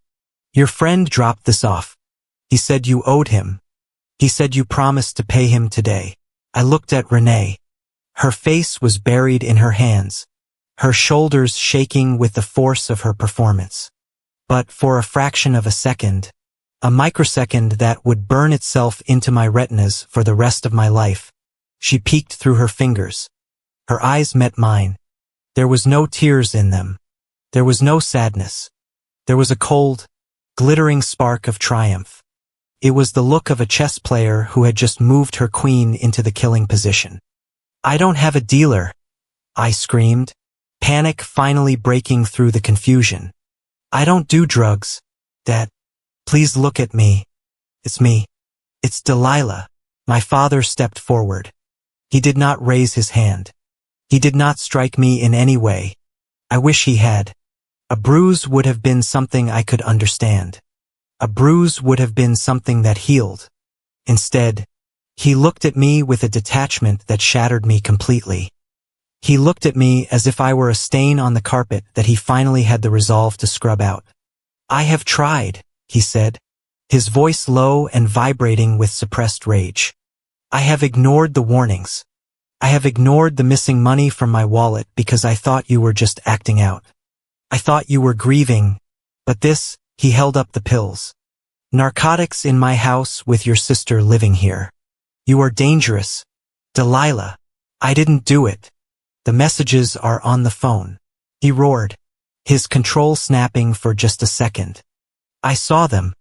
"Your friend dropped this off. He said you owed him. He said you promised to pay him today." I looked at Renee. Her face was buried in her hands, her shoulders shaking with the force of her performance. But for a fraction of a second, a microsecond that would burn itself into my retinas for the rest of my life, she peeked through her fingers. Her eyes met mine. There was no tears in them. There was no sadness. There was a cold, glittering spark of triumph. It was the look of a chess player who had just moved her queen into the killing position. "I don't have a dealer," I screamed, panic finally breaking through the confusion. "I don't do drugs, Dad. Please look at me. It's me. It's Delilah." My father stepped forward. He did not raise his hand. He did not strike me in any way. I wish he had. A bruise would have been something I could understand. A bruise would have been something that healed. Instead, he looked at me with a detachment that shattered me completely. He looked at me as if I were a stain on the carpet that he finally had the resolve to scrub out. "I have tried," he said, his voice low and vibrating with suppressed rage. "I have ignored the warnings. I have ignored the missing money from my wallet because I thought you were just acting out. I thought you were grieving, but this," he held up the pills. "Narcotics in my house with your sister living here. You are dangerous. Delilah, I didn't do it. The messages are on the phone." He roared, his control snapping for just a second. "I saw them.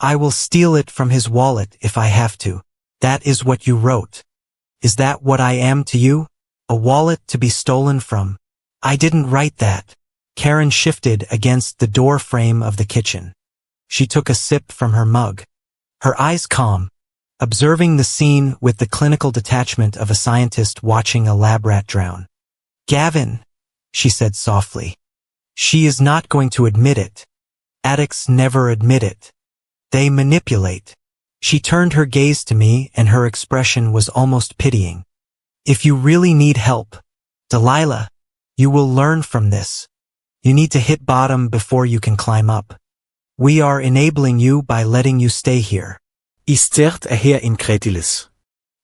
I will steal it from his wallet if I have to." "That is what you wrote. Is that what I am to you? A wallet to be stolen from?" "I didn't write that." Karen shifted against the door frame of the kitchen. She took a sip from her mug, her eyes calm, observing the scene with the clinical detachment of a scientist watching a lab rat drown. "Gavin," she said softly. "She is not going to admit it. Addicts never admit it. They manipulate." She turned her gaze to me and her expression was almost pitying. "If you really need help, Delilah, you will learn from this. You need to hit bottom before you can climb up. We are enabling you by letting you stay here." Istert her incrédulis.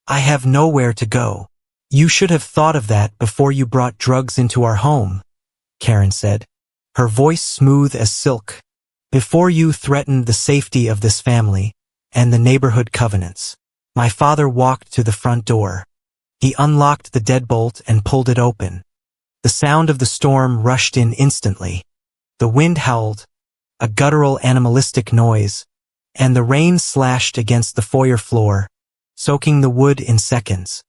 "I have nowhere to go." "You should have thought of that before you brought drugs into our home," Karen said, her voice smooth as silk. "Before you threatened the safety of this family and the neighborhood covenants." My father walked to the front door. He unlocked the deadbolt and pulled it open. The sound of the storm rushed in instantly. The wind howled, a guttural animalistic noise, and the rain slashed against the foyer floor, soaking the wood in seconds.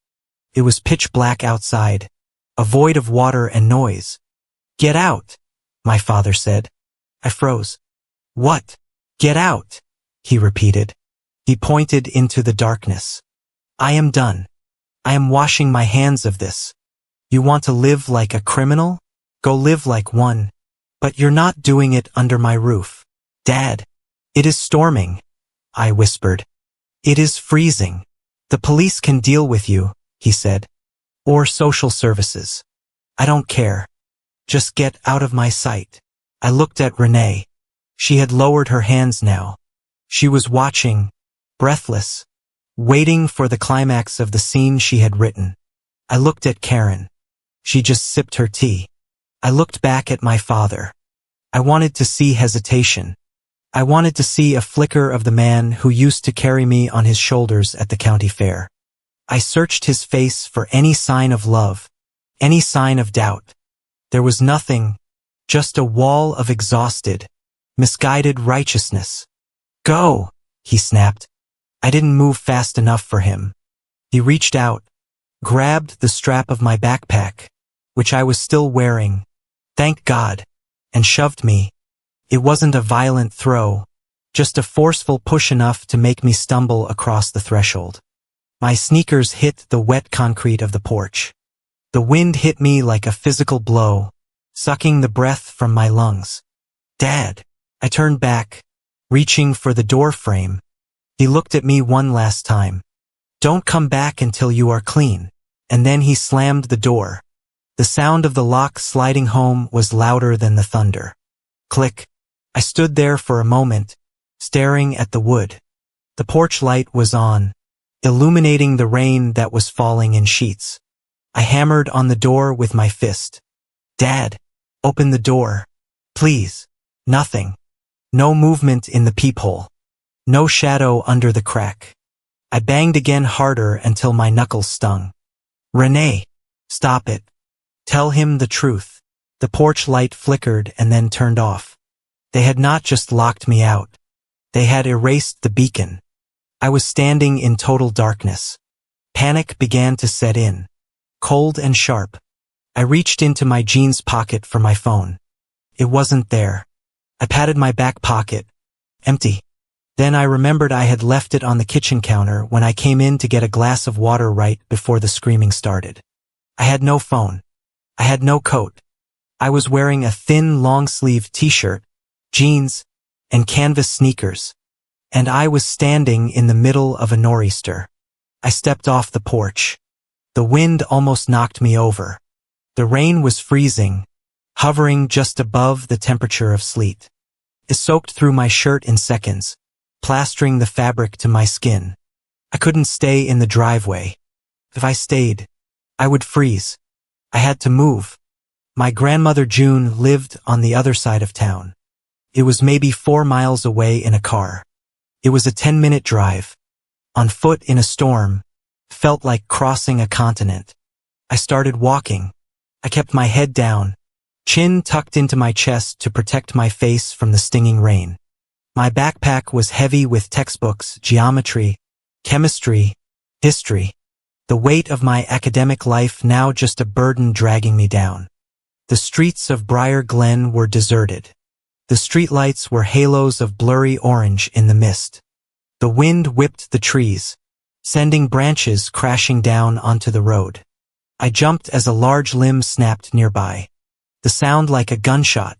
It was pitch black outside, a void of water and noise. "Get out," my father said. I froze. "What? Get out," he repeated. He pointed into the darkness. "I am done. I am washing my hands of this. You want to live like a criminal? Go live like one. But you're not doing it under my roof." "Dad, it is storming," I whispered. "It is freezing. The police can deal with you," he said. "Or social services. I don't care. Just get out of my sight." I looked at Renee. She had lowered her hands now. She was watching, breathless, waiting for the climax of the scene she had written. I looked at Karen. She just sipped her tea. I looked back at my father. I wanted to see hesitation. I wanted to see a flicker of the man who used to carry me on his shoulders at the county fair. I searched his face for any sign of love, any sign of doubt. There was nothing, just a wall of exhausted, misguided righteousness. Go, he snapped. I didn't move fast enough for him. He reached out, grabbed the strap of my backpack, which I was still wearing, thank God, and shoved me. It wasn't a violent throw, just a forceful push enough to make me stumble across the threshold. My sneakers hit the wet concrete of the porch. The wind hit me like a physical blow, sucking the breath from my lungs. Dad! I turned back, reaching for the door frame. He looked at me one last time. Don't come back until you are clean. And then he slammed the door. The sound of the lock sliding home was louder than the thunder. Click. I stood there for a moment, staring at the wood. The porch light was on, illuminating the rain that was falling in sheets. I hammered on the door with my fist. Dad, open the door. Please. Nothing. No movement in the peephole. No shadow under the crack. I banged again harder until my knuckles stung. Renee, stop it. Tell him the truth. The porch light flickered and then turned off. They had not just locked me out. They had erased the beacon. I was standing in total darkness. Panic began to set in. Cold and sharp. I reached into my jeans pocket for my phone. It wasn't there. I patted my back pocket. Empty. Then I remembered I had left it on the kitchen counter when I came in to get a glass of water right before the screaming started. I had no phone. I had no coat. I was wearing a thin long-sleeve t-shirt, jeans, and canvas sneakers. And I was standing in the middle of a nor'easter. I stepped off the porch. The wind almost knocked me over. The rain was freezing, hovering just above the temperature of sleet. It soaked through my shirt in seconds, plastering the fabric to my skin. I couldn't stay in the driveway. If I stayed, I would freeze. I had to move. My grandmother June lived on the other side of town. It was maybe 4 miles away in a car. It was a 10-minute drive. On foot in a storm, felt like crossing a continent. I started walking. I kept my head down, chin tucked into my chest to protect my face from the stinging rain. My backpack was heavy with textbooks, geometry, chemistry, history. The weight of my academic life now just a burden dragging me down. The streets of Briar Glen were deserted. The streetlights were halos of blurry orange in the mist. The wind whipped the trees, sending branches crashing down onto the road. I jumped as a large limb snapped nearby. The sound like a gunshot.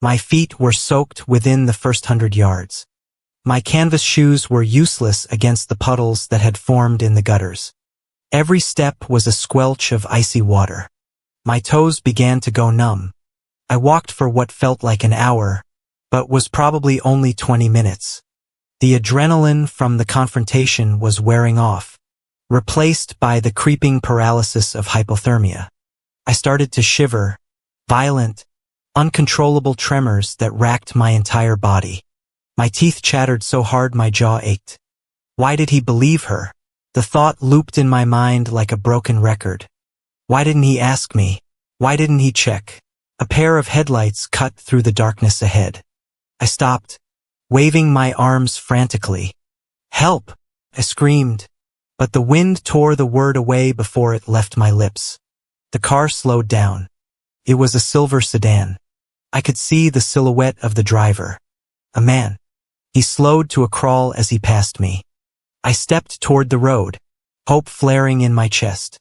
My feet were soaked within the first 100 yards. My canvas shoes were useless against the puddles that had formed in the gutters. Every step was a squelch of icy water. My toes began to go numb. I walked for what felt like an hour, but was probably only 20 minutes. The adrenaline from the confrontation was wearing off, replaced by the creeping paralysis of hypothermia. I started to shiver, violent, uncontrollable tremors that racked my entire body. My teeth chattered so hard my jaw ached. Why did he believe her? The thought looped in my mind like a broken record. Why didn't he ask me? Why didn't he check? A pair of headlights cut through the darkness ahead. I stopped, waving my arms frantically. Help! I screamed, but the wind tore the word away before it left my lips. The car slowed down. It was a silver sedan. I could see the silhouette of the driver. A man. He slowed to a crawl as he passed me. I stepped toward the road, hope flaring in my chest.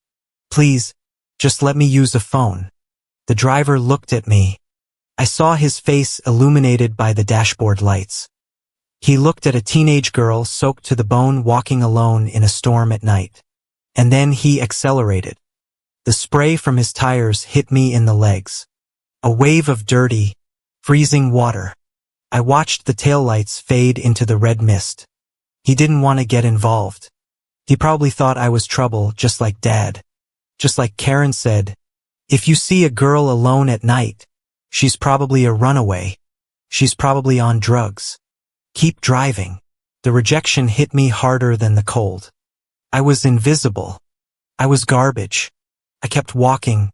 Please, just let me use a phone. The driver looked at me. I saw his face illuminated by the dashboard lights. He looked at a teenage girl soaked to the bone walking alone in a storm at night. And then he accelerated. The spray from his tires hit me in the legs. A wave of dirty, freezing water. I watched the taillights fade into the red mist. He didn't want to get involved. He probably thought I was trouble, just like Dad. Just like Karen said, if you see a girl alone at night, she's probably a runaway. She's probably on drugs. Keep driving. The rejection hit me harder than the cold. I was invisible. I was garbage. I kept walking,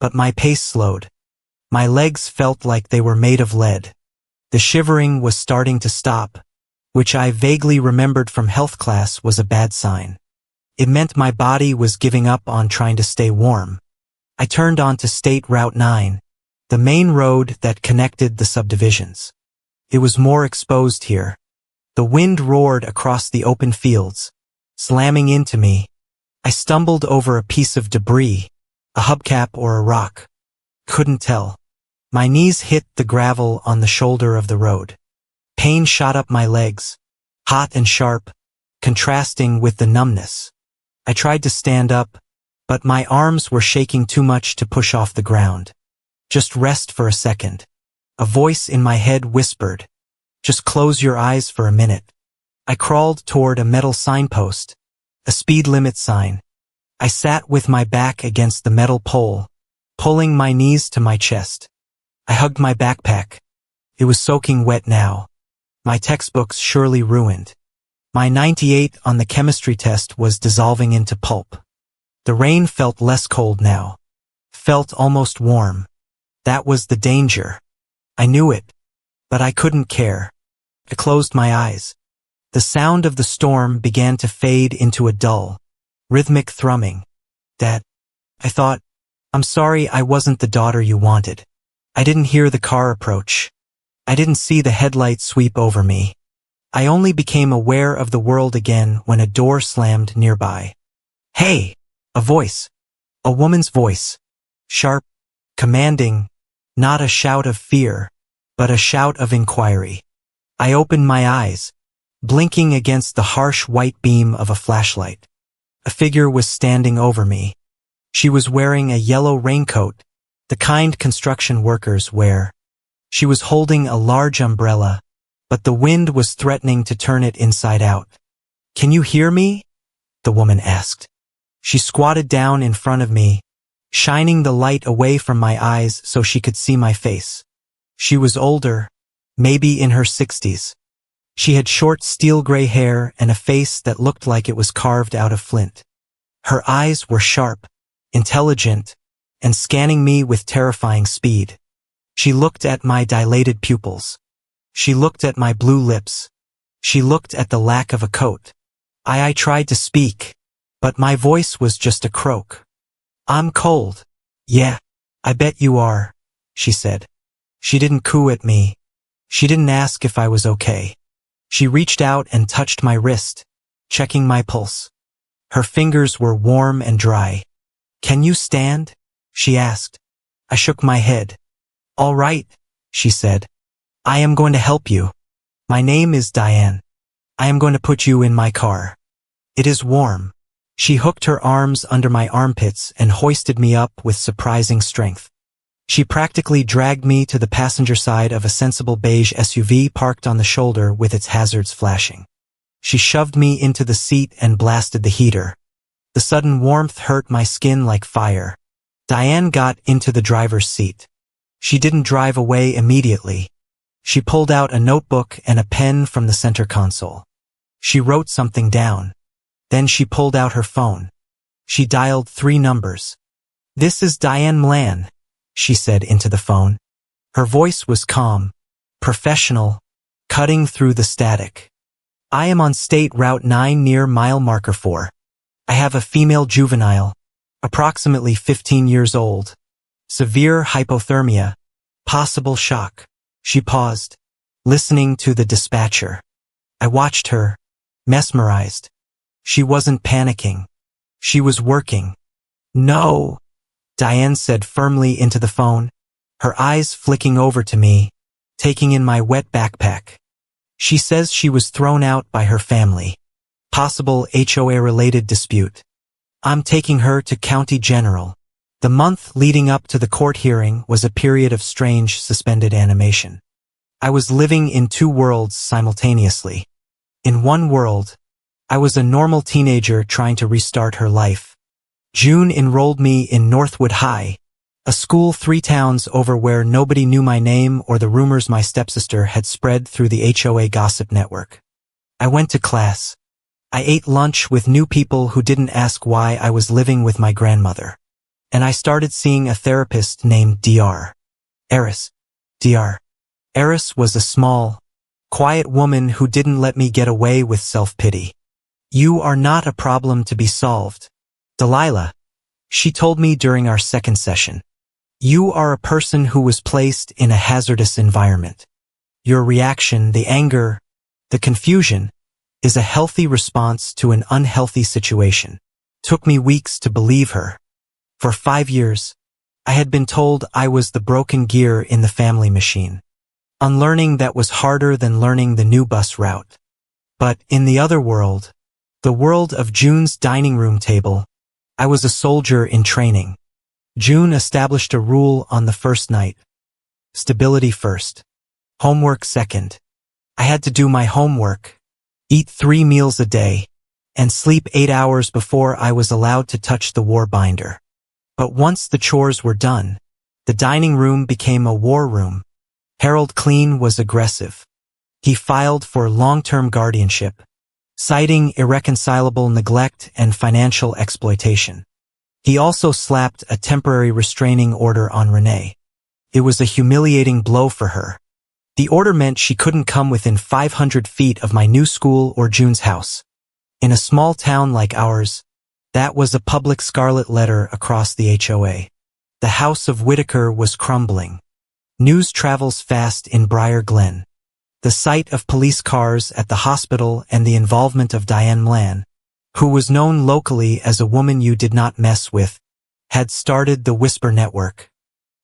but my pace slowed. My legs felt like they were made of lead. The shivering was starting to stop, which I vaguely remembered from health class was a bad sign. It meant my body was giving up on trying to stay warm. I turned onto State Route 9, the main road that connected the subdivisions. It was more exposed here. The wind roared across the open fields, slamming into me. I stumbled over a piece of debris, a hubcap or a rock. Couldn't tell. My knees hit the gravel on the shoulder of the road. Pain shot up my legs, hot and sharp, contrasting with the numbness. I tried to stand up, but my arms were shaking too much to push off the ground. Just rest for a second. A voice in my head whispered, just close your eyes for a minute. I crawled toward a metal signpost, a speed limit sign. I sat with my back against the metal pole, pulling my knees to my chest. I hugged my backpack. It was soaking wet now. My textbooks surely ruined. My 98 on the chemistry test was dissolving into pulp. The rain felt less cold now. Felt almost warm. That was the danger. I knew it, but I couldn't care. I closed my eyes. The sound of the storm began to fade into a dull, rhythmic thrumming. Dad, I thought, I'm sorry I wasn't the daughter you wanted. I didn't hear the car approach. I didn't see the headlights sweep over me. I only became aware of the world again when a door slammed nearby. Hey! A voice. A woman's voice. Sharp, commanding, not a shout of fear, but a shout of inquiry. I opened my eyes, blinking against the harsh white beam of a flashlight. A figure was standing over me. She was wearing a yellow raincoat, the kind construction workers wear. She was holding a large umbrella, but the wind was threatening to turn it inside out. Can you hear me? The woman asked. She squatted down in front of me, shining the light away from my eyes so she could see my face. She was older, maybe in her 60s. She had short steel gray hair and a face that looked like it was carved out of flint. Her eyes were sharp, intelligent, and scanning me with terrifying speed. She looked at my dilated pupils. She looked at my blue lips. She looked at the lack of a coat. I tried to speak, but my voice was just a croak. I'm cold. Yeah, I bet you are, she said. She didn't coo at me. She didn't ask if I was okay. She reached out and touched my wrist, checking my pulse. Her fingers were warm and dry. Can you stand? She asked. I shook my head. All right, she said. I am going to help you. My name is Diane. I am going to put you in my car. It is warm. She hooked her arms under my armpits and hoisted me up with surprising strength. She practically dragged me to the passenger side of a sensible beige SUV parked on the shoulder with its hazards flashing. She shoved me into the seat and blasted the heater. The sudden warmth hurt my skin like fire. Diane got into the driver's seat. She didn't drive away immediately. She pulled out a notebook and a pen from the center console. She wrote something down. Then she pulled out her phone. She dialed 3 numbers. This is Diane Mlan, she said into the phone. Her voice was calm, professional, cutting through the static. I am on State Route 9 near mile marker 4. I have a female juvenile, approximately 15 years old. Severe hypothermia, possible shock. She paused, listening to the dispatcher. I watched her, mesmerized. She wasn't panicking. She was working. No, Diane said firmly into the phone, her eyes flicking over to me, taking in my wet backpack. She says she was thrown out by her family. Possible HOA-related dispute. I'm taking her to County General. The month leading up to the court hearing was a period of strange suspended animation. I was living in 2 worlds simultaneously. In one world, I was a normal teenager trying to restart her life. June enrolled me in Northwood High, a school 3 towns over where nobody knew my name or the rumors my stepsister had spread through the HOA gossip network. I went to class. I ate lunch with new people who didn't ask why I was living with my grandmother. And I started seeing a therapist named Dr. Eris. Dr. Eris was a small, quiet woman who didn't let me get away with self-pity. You are not a problem to be solved, Delilah, she told me during our second session. You are a person who was placed in a hazardous environment. Your reaction, the anger, the confusion, is a healthy response to an unhealthy situation. Took me weeks to believe her. For 5 years, I had been told I was the broken gear in the family machine. Unlearning that was harder than learning the new bus route. But in the other world, the world of June's dining room table, I was a soldier in training. June established a rule on the first night. Stability first. Homework second. I had to do my homework, eat 3 meals a day, and sleep 8 hours before I was allowed to touch the war binder. But once the chores were done, the dining room became a war room. Harold Klein was aggressive. He filed for long-term guardianship, citing irreconcilable neglect and financial exploitation. He also slapped a temporary restraining order on Renee. It was a humiliating blow for her. The order meant she couldn't come within 500 feet of my new school or June's house. In a small town like ours, that was a public scarlet letter across the HOA. The house of Whitaker was crumbling. News travels fast in Briar Glen. The sight of police cars at the hospital and the involvement of Diane Mlan, who was known locally as a woman you did not mess with, had started the Whisper Network.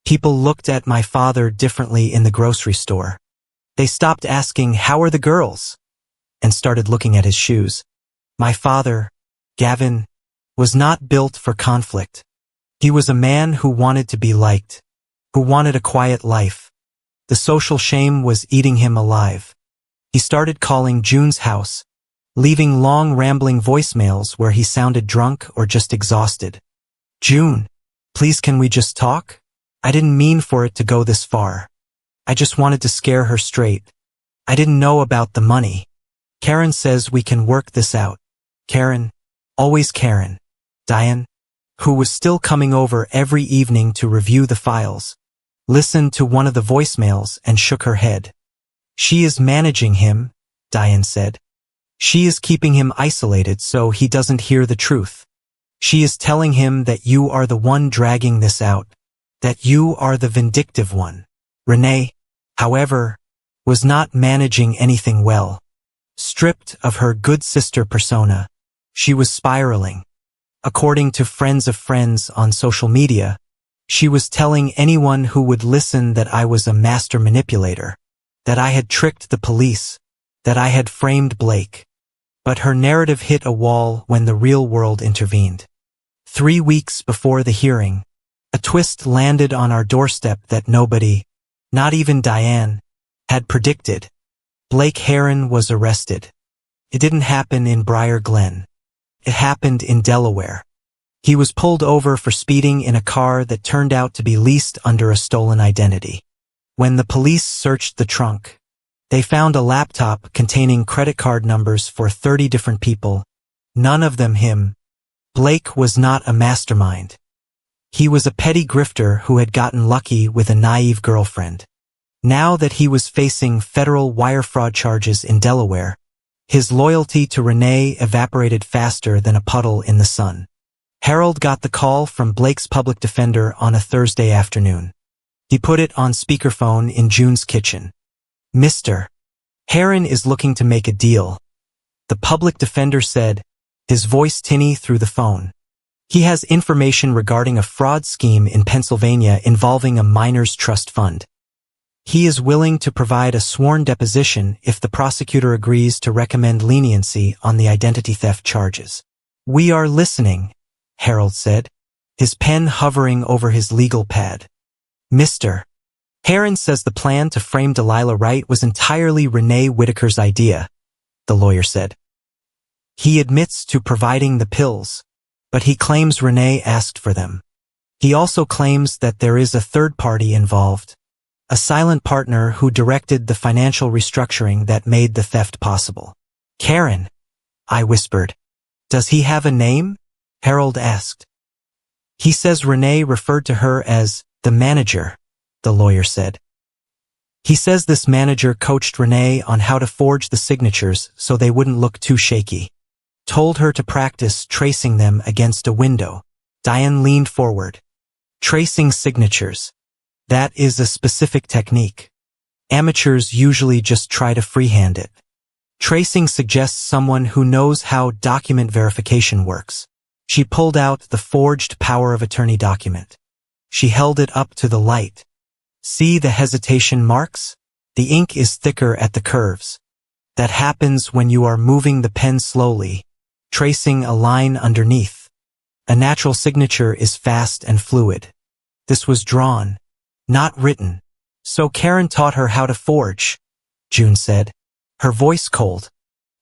People looked at my father differently in the grocery store. They stopped asking, "How are the girls?" and started looking at his shoes. My father, Gavin, was not built for conflict. He was a man who wanted to be liked, who wanted a quiet life. The social shame was eating him alive. He started calling June's house, leaving long rambling voicemails where he sounded drunk or just exhausted. "June, please can we just talk? I didn't mean for it to go this far. I just wanted to scare her straight. I didn't know about the money. Karen says we can work this out." Karen, always Karen. Diane, who was still coming over every evening to review the files, listened to one of the voicemails and shook her head. "She is managing him," Diane said. "She is keeping him isolated so he doesn't hear the truth. She is telling him that you are the one dragging this out, that you are the vindictive one." Renee, however, was not managing anything well. Stripped of her good sister persona, she was spiraling. According to friends of friends on social media, she was telling anyone who would listen that I was a master manipulator, that I had tricked the police, that I had framed Blake. But her narrative hit a wall when the real world intervened. 3 weeks before the hearing, a twist landed on our doorstep that nobody, not even Diane, had predicted. Blake Heron was arrested. It didn't happen in Briar Glen. It happened in Delaware. He was pulled over for speeding in a car that turned out to be leased under a stolen identity. When the police searched the trunk, they found a laptop containing credit card numbers for 30 different people, none of them him. Blake was not a mastermind. He was a petty grifter who had gotten lucky with a naive girlfriend. Now that he was facing federal wire fraud charges in Delaware, his loyalty to Renee evaporated faster than a puddle in the sun. Harold got the call from Blake's public defender on a Thursday afternoon. He put it on speakerphone in June's kitchen. "Mr. Heron is looking to make a deal," the public defender said, his voice tinny through the phone. "He has information regarding a fraud scheme in Pennsylvania involving a miners' trust fund. He is willing to provide a sworn deposition if the prosecutor agrees to recommend leniency on the identity theft charges." "We are listening," Harold said, his pen hovering over his legal pad. "Mr. Heron says the plan to frame Delilah Wright was entirely Renee Whitaker's idea," the lawyer said. "He admits to providing the pills, but he claims Renee asked for them. He also claims that there is a third party involved, a silent partner who directed the financial restructuring that made the theft possible." "Karen," I whispered. "Does he have a name?" Harold asked. "He says Renee referred to her as the manager," the lawyer said. He says this manager coached Renee on how to forge the signatures so they wouldn't look too shaky. Told her to practice tracing them against a window. Diane leaned forward. Tracing signatures. That is a specific technique. Amateurs usually just try to freehand it. Tracing suggests someone who knows how document verification works. She pulled out the forged power of attorney document. She held it up to the light. See the hesitation marks? The ink is thicker at the curves. That happens when you are moving the pen slowly, tracing a line underneath. A natural signature is fast and fluid. This was drawn, not written. So Karen taught her how to forge, June said, her voice cold.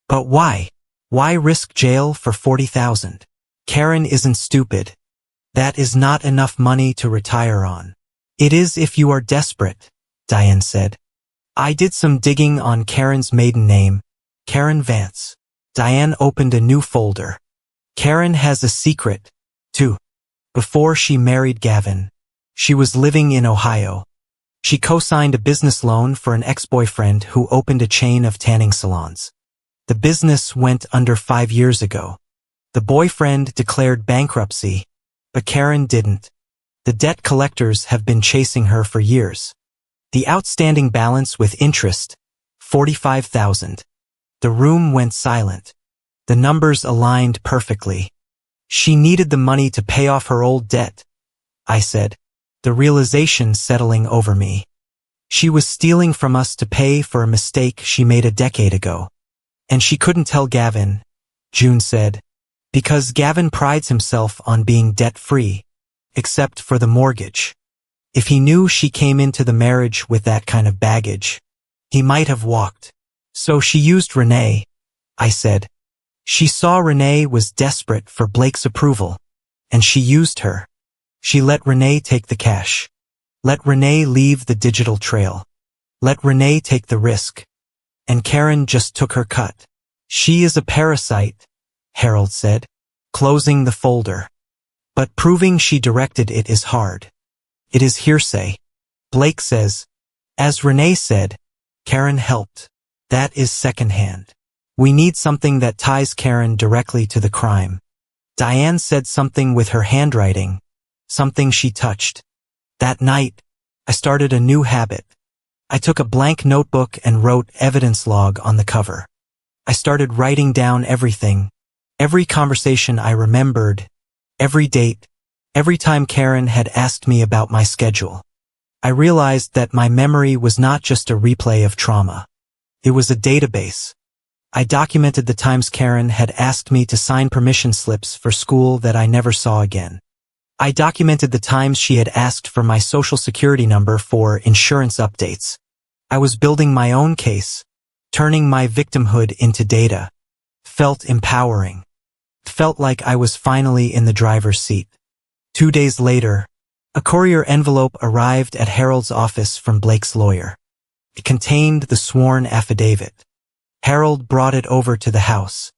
But why? Why risk jail for $40,000? Karen isn't stupid. That is not enough money to retire on. It is if you are desperate, Diane said. I did some digging on Karen's maiden name, Karen Vance. Diane opened a new folder. Karen has a secret, too. Before she married Gavin, she was living in Ohio. She co-signed a business loan for an ex-boyfriend who opened a chain of tanning salons. The business went under 5 years ago. The boyfriend declared bankruptcy, but Karen didn't. The debt collectors have been chasing her for years. The outstanding balance with interest, $45,000. The room went silent. The numbers aligned perfectly. She needed the money to pay off her old debt, I said, the realization settling over me. She was stealing from us to pay for a mistake she made a decade ago. And she couldn't tell Gavin, June said, because Gavin prides himself on being debt-free, except for the mortgage. If he knew she came into the marriage with that kind of baggage, he might have walked. So she used Renee, I said. She saw Renee was desperate for Blake's approval, and she used her. She let Renee take the cash. Let Renee leave the digital trail. Let Renee take the risk. And Karen just took her cut. She is a parasite, Harold said, closing the folder. But proving she directed it is hard. It is hearsay. Blake says, as Renee said, Karen helped. That is secondhand. We need something that ties Karen directly to the crime. Diane said something with her handwriting, something she touched. That night, I started a new habit. I took a blank notebook and wrote evidence log on the cover. I started writing down everything, every conversation I remembered, every date, every time Karen had asked me about my schedule. I realized that my memory was not just a replay of trauma. It was a database. I documented the times Karen had asked me to sign permission slips for school that I never saw again. I documented the times she had asked for my social security number for insurance updates. I was building my own case, turning my victimhood into data. Felt empowering. Felt like I was finally in the driver's seat. 2 days later, a courier envelope arrived at Harold's office from Blake's lawyer. It contained the sworn affidavit. Harold brought it over to the house.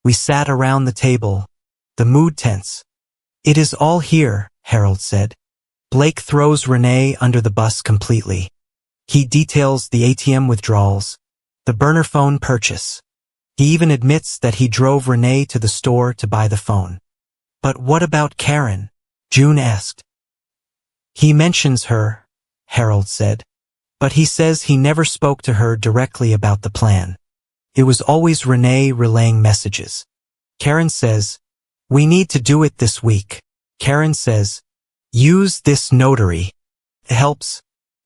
We sat around the table, the mood tense. It is all here, Harold said. Blake throws Renee under the bus completely. He details the ATM withdrawals, the burner phone purchase. He even admits that he drove Renee to the store to buy the phone. But what about Karen? June asked. He mentions her, Harold said. But he says he never spoke to her directly about the plan. It was always Renee relaying messages. Karen says, we need to do it this week. Karen says, use this notary. It helps.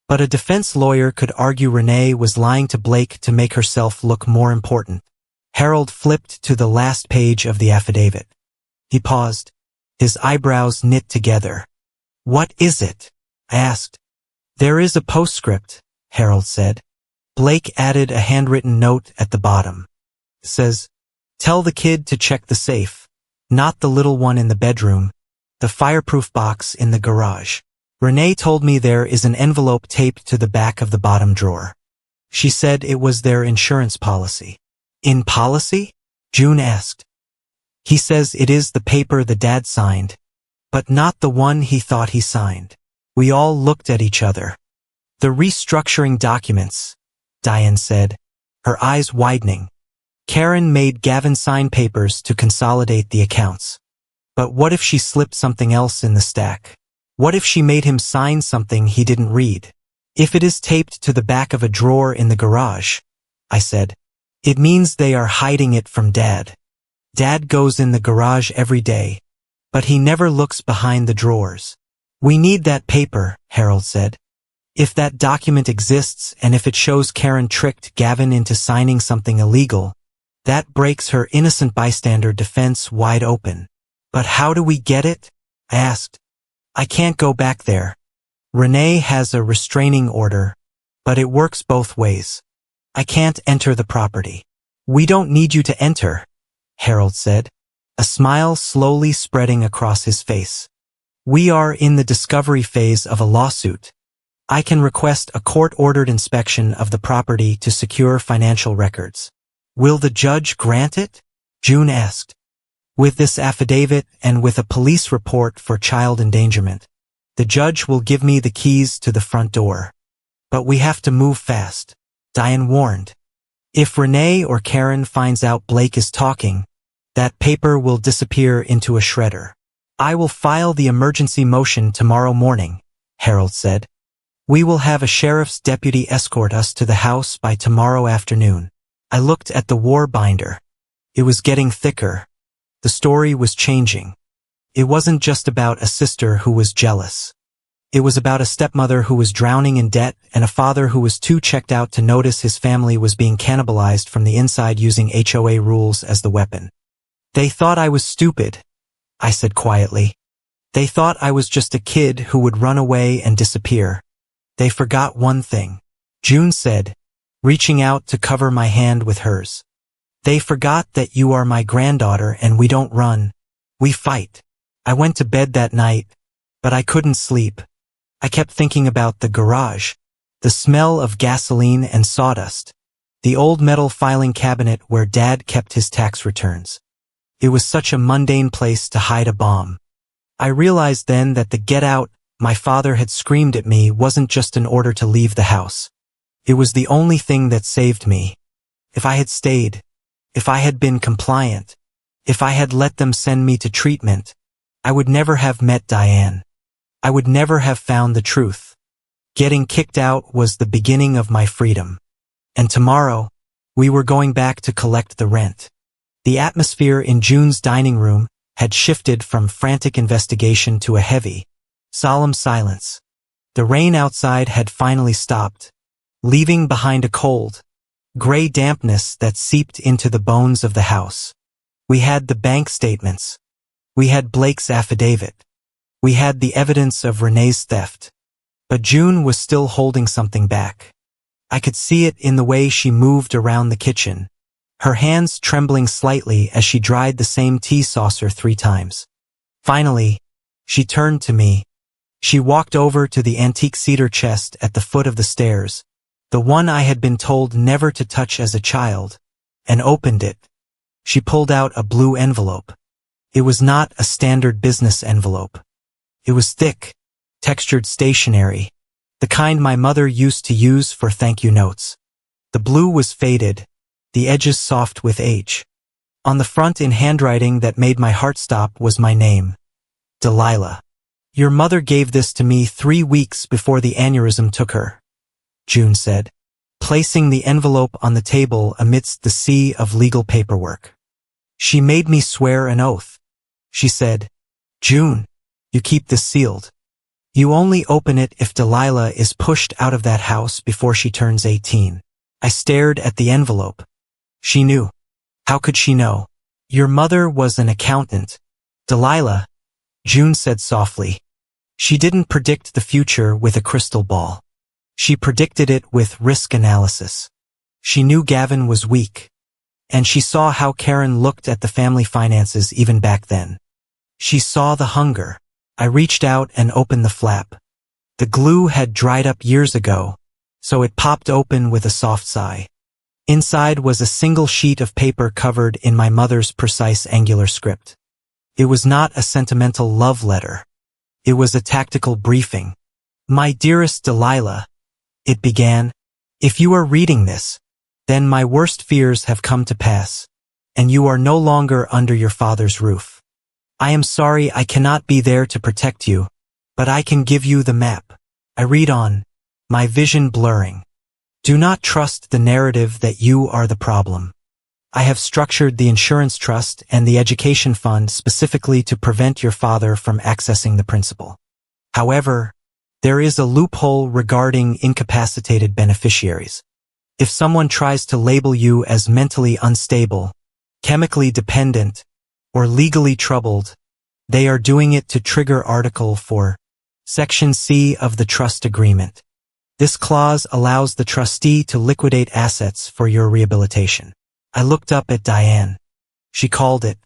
But a defense lawyer could argue Renee was lying to Blake to make herself look more important. Harold flipped to the last page of the affidavit. He paused, his eyebrows knit together. What is it? I asked. There is a postscript, Harold said. Blake added a handwritten note at the bottom. It says, tell the kid to check the safe, not the little one in the bedroom, the fireproof box in the garage. Renee told me there is an envelope taped to the back of the bottom drawer. She said it was their insurance policy. In policy? June asked. He says it is the paper the dad signed, but not the one he thought he signed. We all looked at each other. The restructuring documents, Diane said, her eyes widening. Karen made Gavin sign papers to consolidate the accounts. But what if she slipped something else in the stack? What if she made him sign something he didn't read? If it is taped to the back of a drawer in the garage, I said, it means they are hiding it from Dad. Dad goes in the garage every day, but he never looks behind the drawers. We need that paper, Harold said. If that document exists and if it shows Karen tricked Gavin into signing something illegal, that breaks her innocent bystander defense wide open. But how do we get it? I asked. I can't go back there. Renee has a restraining order, but it works both ways. I can't enter the property. We don't need you to enter, Harold said, a smile slowly spreading across his face. We are in the discovery phase of a lawsuit. I can request a court-ordered inspection of the property to secure financial records. Will the judge grant it? June asked. With this affidavit and with a police report for child endangerment, the judge will give me the keys to the front door. But we have to move fast, Diane warned. If Renee or Karen finds out Blake is talking, that paper will disappear into a shredder. I will file the emergency motion tomorrow morning, Harold said. We will have a sheriff's deputy escort us to the house by tomorrow afternoon. I looked at the war binder. It was getting thicker. The story was changing. It wasn't just about a sister who was jealous. It was about a stepmother who was drowning in debt and a father who was too checked out to notice his family was being cannibalized from the inside using HOA rules as the weapon. They thought I was stupid, I said quietly. They thought I was just a kid who would run away and disappear. They forgot one thing, June said, reaching out to cover my hand with hers. They forgot that you are my granddaughter and we don't run. We fight. I went to bed that night, but I couldn't sleep. I kept thinking about the garage, the smell of gasoline and sawdust, the old metal filing cabinet where Dad kept his tax returns. It was such a mundane place to hide a bomb. I realized then that the get out my father had screamed at me wasn't just an order to leave the house. It was the only thing that saved me. If I had stayed, if I had been compliant, if I had let them send me to treatment, I would never have met Diane. I would never have found the truth. Getting kicked out was the beginning of my freedom. And tomorrow, we were going back to collect the rent. The atmosphere in June's dining room had shifted from frantic investigation to a heavy, solemn silence. The rain outside had finally stopped, leaving behind a cold, gray dampness that seeped into the bones of the house. We had the bank statements. We had Blake's affidavit. We had the evidence of Renee's theft. But June was still holding something back. I could see it in the way she moved around the kitchen, her hands trembling slightly as she dried the same tea saucer 3 times. Finally, she turned to me. She walked over to the antique cedar chest at the foot of the stairs, the one I had been told never to touch as a child, and opened it. She pulled out a blue envelope. It was not a standard business envelope. It was thick, textured stationery, the kind my mother used to use for thank you notes. The blue was faded, the edges soft with age. On the front in handwriting that made my heart stop was my name, Delilah. Your mother gave this to me 3 weeks before the aneurysm took her, June said, placing the envelope on the table amidst the sea of legal paperwork. She made me swear an oath. She said, June, you keep this sealed. You only open it if Delilah is pushed out of that house before she turns 18. I stared at the envelope. She knew. How could she know? Your mother was an accountant. Delilah, June said softly. She didn't predict the future with a crystal ball. She predicted it with risk analysis. She knew Gavin was weak. And she saw how Karen looked at the family finances even back then. She saw the hunger. I reached out and opened the flap. The glue had dried up years ago, so it popped open with a soft sigh. Inside was a single sheet of paper covered in my mother's precise angular script. It was not a sentimental love letter. It was a tactical briefing. My dearest Delilah, It began, "If you are reading this, then my worst fears have come to pass, and you are no longer under your father's roof. I am sorry I cannot be there to protect you, but I can give you the map." I read on, my vision blurring. "Do not trust the narrative that you are the problem. I have structured the insurance trust and the education fund specifically to prevent your father from accessing the principal. However, there is a loophole regarding incapacitated beneficiaries. If someone tries to label you as mentally unstable, chemically dependent, or legally troubled, they are doing it to trigger Article 4, Section C of the trust agreement. This clause allows the trustee to liquidate assets for your rehabilitation." I looked up at Diane. She called it.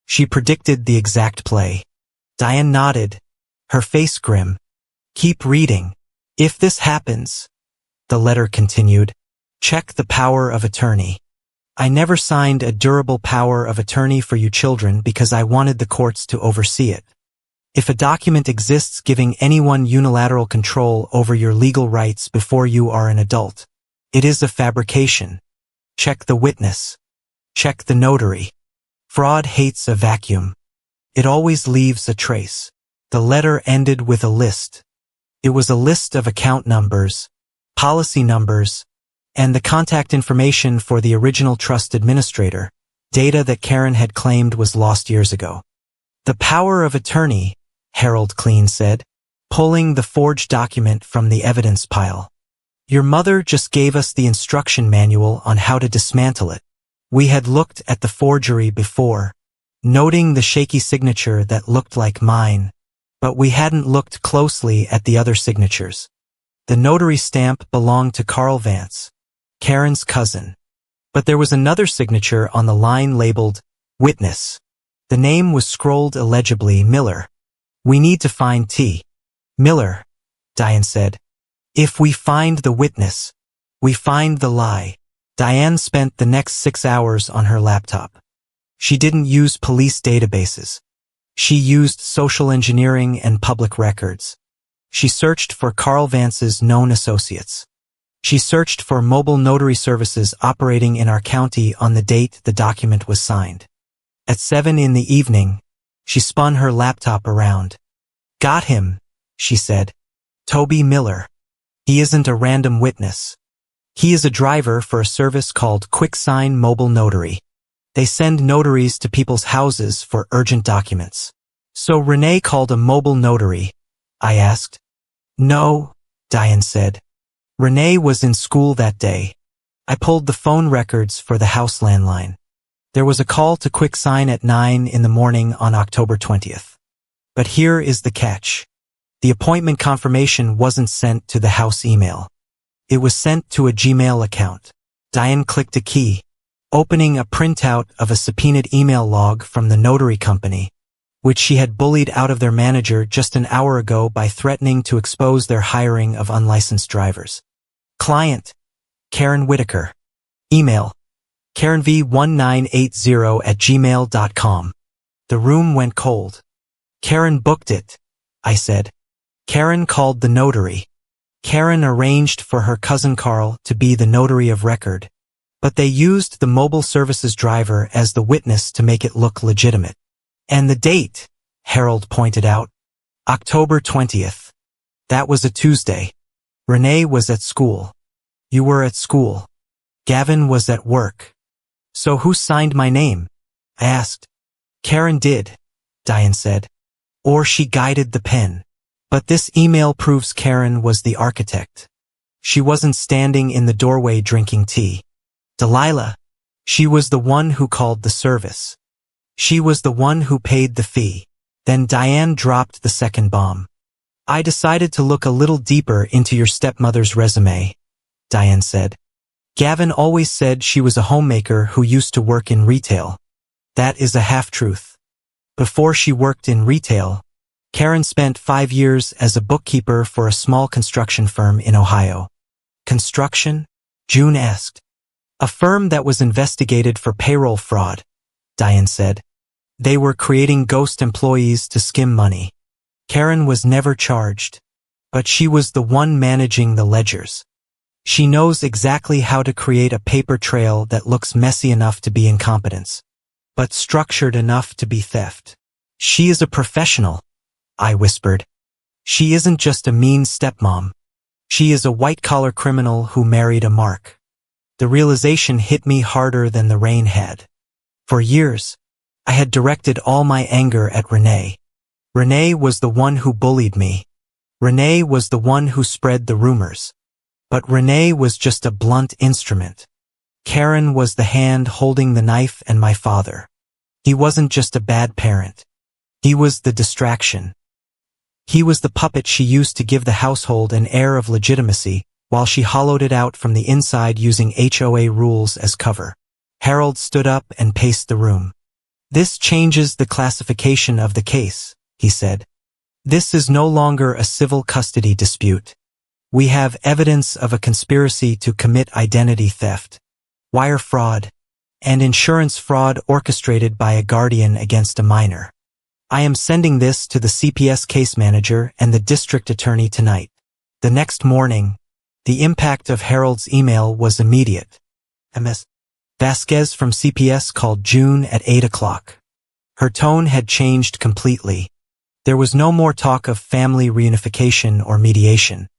She predicted the exact play. Diane nodded, her face grim. "Keep reading. If this happens," the letter continued, "check the power of attorney. I never signed a durable power of attorney for you children because I wanted the courts to oversee it. If a document exists giving anyone unilateral control over your legal rights before you are an adult, it is a fabrication. Check the witness. Check the notary. Fraud hates a vacuum. It always leaves a trace." The letter ended with a list. It was a list of account numbers, policy numbers, and the contact information for the original trust administrator, data that Karen had claimed was lost years ago. "The power of attorney," Harold Clean said, pulling the forged document from the evidence pile. "Your mother just gave us the instruction manual on how to dismantle it. We had looked at the forgery before, noting the shaky signature that looked like mine, but we hadn't looked closely at the other signatures. The notary stamp belonged to Carl Vance, Karen's cousin, but there was another signature on the line labeled Witness. The name was scrolled illegibly Miller. We need to find T. Miller," Diane said. "If we find the witness, we find the lie." Diane spent the next 6 hours on her laptop. She didn't use police databases. She used social engineering and public records. She searched for Carl Vance's known associates. She searched for mobile notary services operating in our county on the date the document was signed. At 7 in the evening, she spun her laptop around. "Got him," she said. "Toby Miller. He isn't a random witness. He is a driver for a service called QuickSign Mobile Notary. They send notaries to people's houses for urgent documents." "So Renee called a mobile notary?" I asked. "No," Diane said. "Renee was in school that day. I pulled the phone records for the house landline. There was a call to QuickSign at 9 in the morning on October 20th. But here is the catch. The appointment confirmation wasn't sent to the house email. It was sent to a Gmail account." Diane clicked a key, opening a printout of a subpoenaed email log from the notary company, which she had bullied out of their manager just an hour ago by threatening to expose their hiring of unlicensed drivers. Client, Karen Whitaker. Email, karenv1980@gmail.com. The room went cold. "Karen booked it," I said. Karen called the notary. Karen arranged for her cousin Carl to be the notary of record, but they used the mobile services driver as the witness to make it look legitimate. "And the date," Harold pointed out, "October 20th. That was a Tuesday. Renee was at school. You were at school. Gavin was at work. So who signed my name?" I asked. "Karen did," Diane said. "Or she guided the pen. But this email proves Karen was the architect. She wasn't standing in the doorway drinking tea. Delilah, she was the one who called the service. She was the one who paid the fee." Then Diane dropped the second bomb. "I decided to look a little deeper into your stepmother's resume," Diane said. "Gavin always said she was a homemaker who used to work in retail. That is a half-truth. Before she worked in retail, Karen spent 5 years as a bookkeeper for a small construction firm in Ohio." "Construction?" June asked. "A firm that was investigated for payroll fraud," Diane said. "They were creating ghost employees to skim money. Karen was never charged, but she was the one managing the ledgers. She knows exactly how to create a paper trail that looks messy enough to be incompetence, but structured enough to be theft. She is a professional, I whispered. She isn't just a mean stepmom. She is a white-collar criminal who married a mark. The realization hit me harder than the rain had. For years, I had directed all my anger at Renee. Renee was the one who bullied me. Renee was the one who spread the rumors. But Renee was just a blunt instrument. Karen was the hand holding the knife and my father. He wasn't just a bad parent. He was the distraction. He was the puppet she used to give the household an air of legitimacy, while she hollowed it out from the inside using HOA rules as cover. Harold stood up and paced the room. This changes the classification of the case, he said. This is no longer a civil custody dispute. We have evidence of a conspiracy to commit identity theft, wire fraud, and insurance fraud orchestrated by a guardian against a minor. I am sending this to the CPS case manager and the district attorney tonight. The next morning, the impact of Harold's email was immediate. Ms. Vasquez from CPS called June at 8 o'clock. Her tone had changed completely. There was no more talk of family reunification or mediation.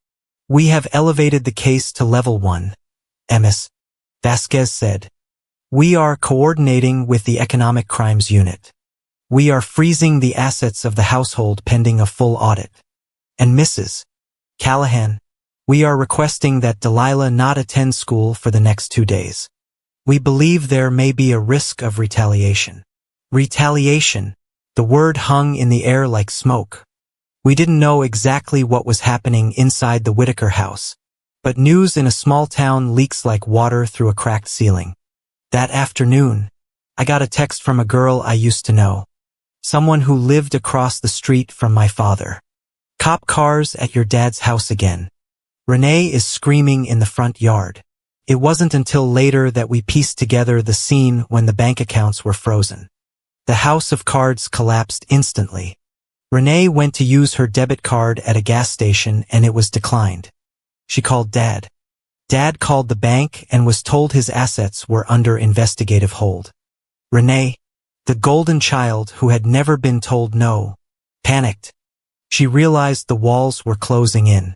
We have elevated the case to level 1, Ms. Vasquez said. We are coordinating with the Economic Crimes Unit. We are freezing the assets of the household pending a full audit. And Mrs. Callahan, we are requesting that Delilah not attend school for the next 2 days. We believe there may be a risk of retaliation. Retaliation. The word hung in the air like smoke. We didn't know exactly what was happening inside the Whitaker house, but news in a small town leaks like water through a cracked ceiling. That afternoon, I got a text from a girl I used to know. Someone who lived across the street from my father. Cop cars at your dad's house again. Renee is screaming in the front yard. It wasn't until later that we pieced together the scene when the bank accounts were frozen. The house of cards collapsed instantly. Renee went to use her debit card at a gas station and it was declined. She called Dad. Dad called the bank and was told his assets were under investigative hold. Renee, the golden child who had never been told no, panicked. She realized the walls were closing in.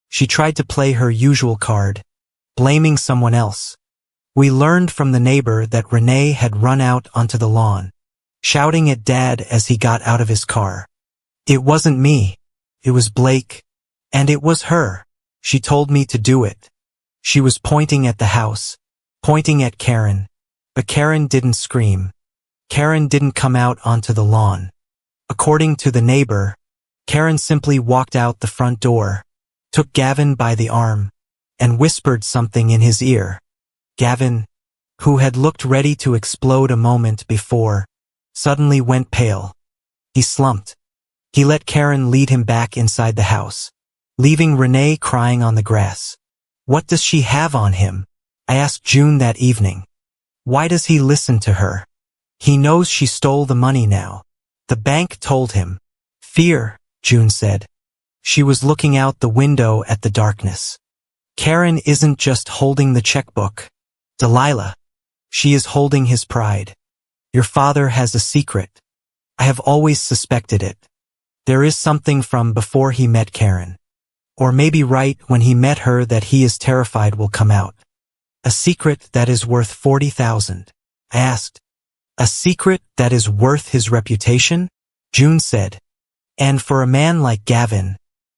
She tried to play her usual card, blaming someone else. We learned from the neighbor that Renee had run out onto the lawn, shouting at Dad as he got out of his car. It wasn't me. It was Blake. And it was her. She told me to do it. She was pointing at the house, pointing at Karen. But Karen didn't scream. Karen didn't come out onto the lawn. According to the neighbor, Karen simply walked out the front door, took Gavin by the arm, and whispered something in his ear. Gavin, who had looked ready to explode a moment before, suddenly went pale. He slumped. He let Karen lead him back inside the house, leaving Renee crying on the grass. What does she have on him? I asked June that evening. Why does he listen to her? He knows she stole the money now. The bank told him. Fear, June said. She was looking out the window at the darkness. Karen isn't just holding the checkbook. Delilah. She is holding his pride. Your father has a secret. I have always suspected it. There is something from before he met Karen. Or maybe right when he met her that he is terrified will come out. A secret that is worth 40,000. I asked. A secret that is worth his reputation? June said. And for a man like Gavin,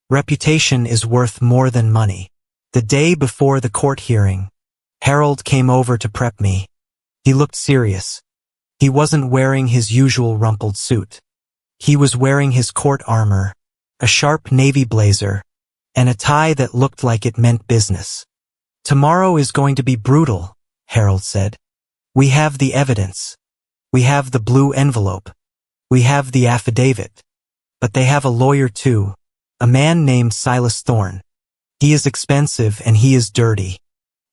reputation is worth more than money. The day before the court hearing, Harold came over to prep me. He looked serious. He wasn't wearing his usual rumpled suit. He was wearing his court armor, a sharp navy blazer, and a tie that looked like it meant business. Tomorrow is going to be brutal, Harold said. We have the evidence. We have the blue envelope. We have the affidavit. But they have a lawyer too, a man named Silas Thorne. He is expensive and he is dirty.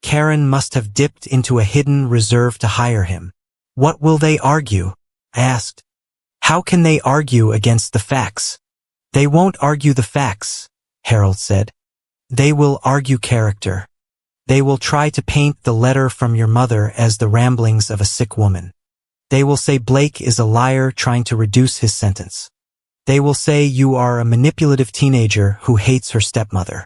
Karen must have dipped into a hidden reserve to hire him. What will they argue? I asked. How can they argue against the facts? They won't argue the facts, Harold said. They will argue character. They will try to paint the letter from your mother as the ramblings of a sick woman. They will say Blake is a liar trying to reduce his sentence. They will say you are a manipulative teenager who hates her stepmother.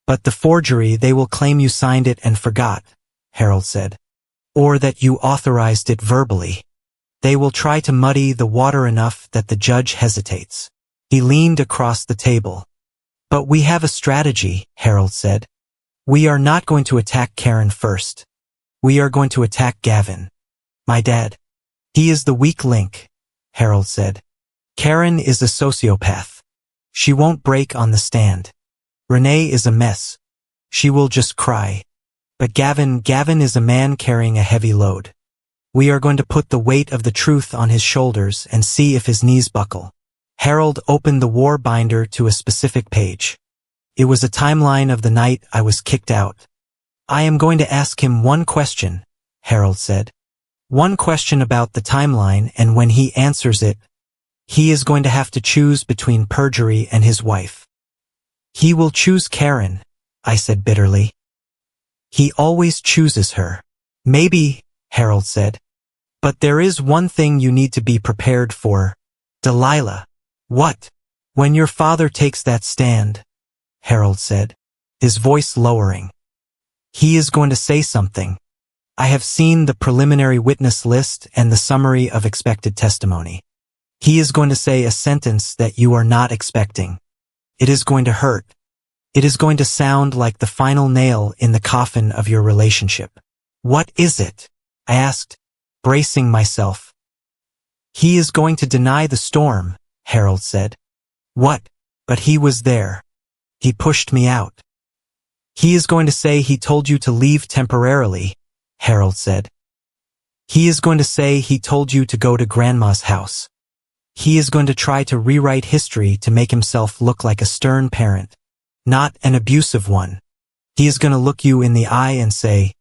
But the forgery, they will claim you signed it and forgot, Harold said. Or that you authorized it verbally. They will try to muddy the water enough that the judge hesitates. He leaned across the table. But we have a strategy, Harold said. We are not going to attack Karen first. We are going to attack Gavin. My dad. He is the weak link, Harold said. Karen is a sociopath. She won't break on the stand. Renee is a mess. She will just cry. But Gavin is a man carrying a heavy load. We are going to put the weight of the truth on his shoulders and see if his knees buckle. Harold opened the war binder to a specific page. It was a timeline of the night I was kicked out. I am going to ask him one question, Harold said. One question about the timeline, and when he answers it, he is going to have to choose between perjury and his wife. He will choose Karen, I said bitterly. He always chooses her. Maybe, Harold said. But there is one thing you need to be prepared for. Delilah. What? When your father takes that stand, Harold said, his voice lowering. He is going to say something. I have seen the preliminary witness list and the summary of expected testimony. He is going to say a sentence that you are not expecting. It is going to hurt. It is going to sound like the final nail in the coffin of your relationship. What is it? I asked, bracing myself. He is going to deny the storm, Harold said. What? But he was there. He pushed me out. He is going to say he told you to leave temporarily, Harold said. He is going to say he told you to go to Grandma's house. He is going to try to rewrite history to make himself look like a stern parent, not an abusive one. He is going to look you in the eye and say,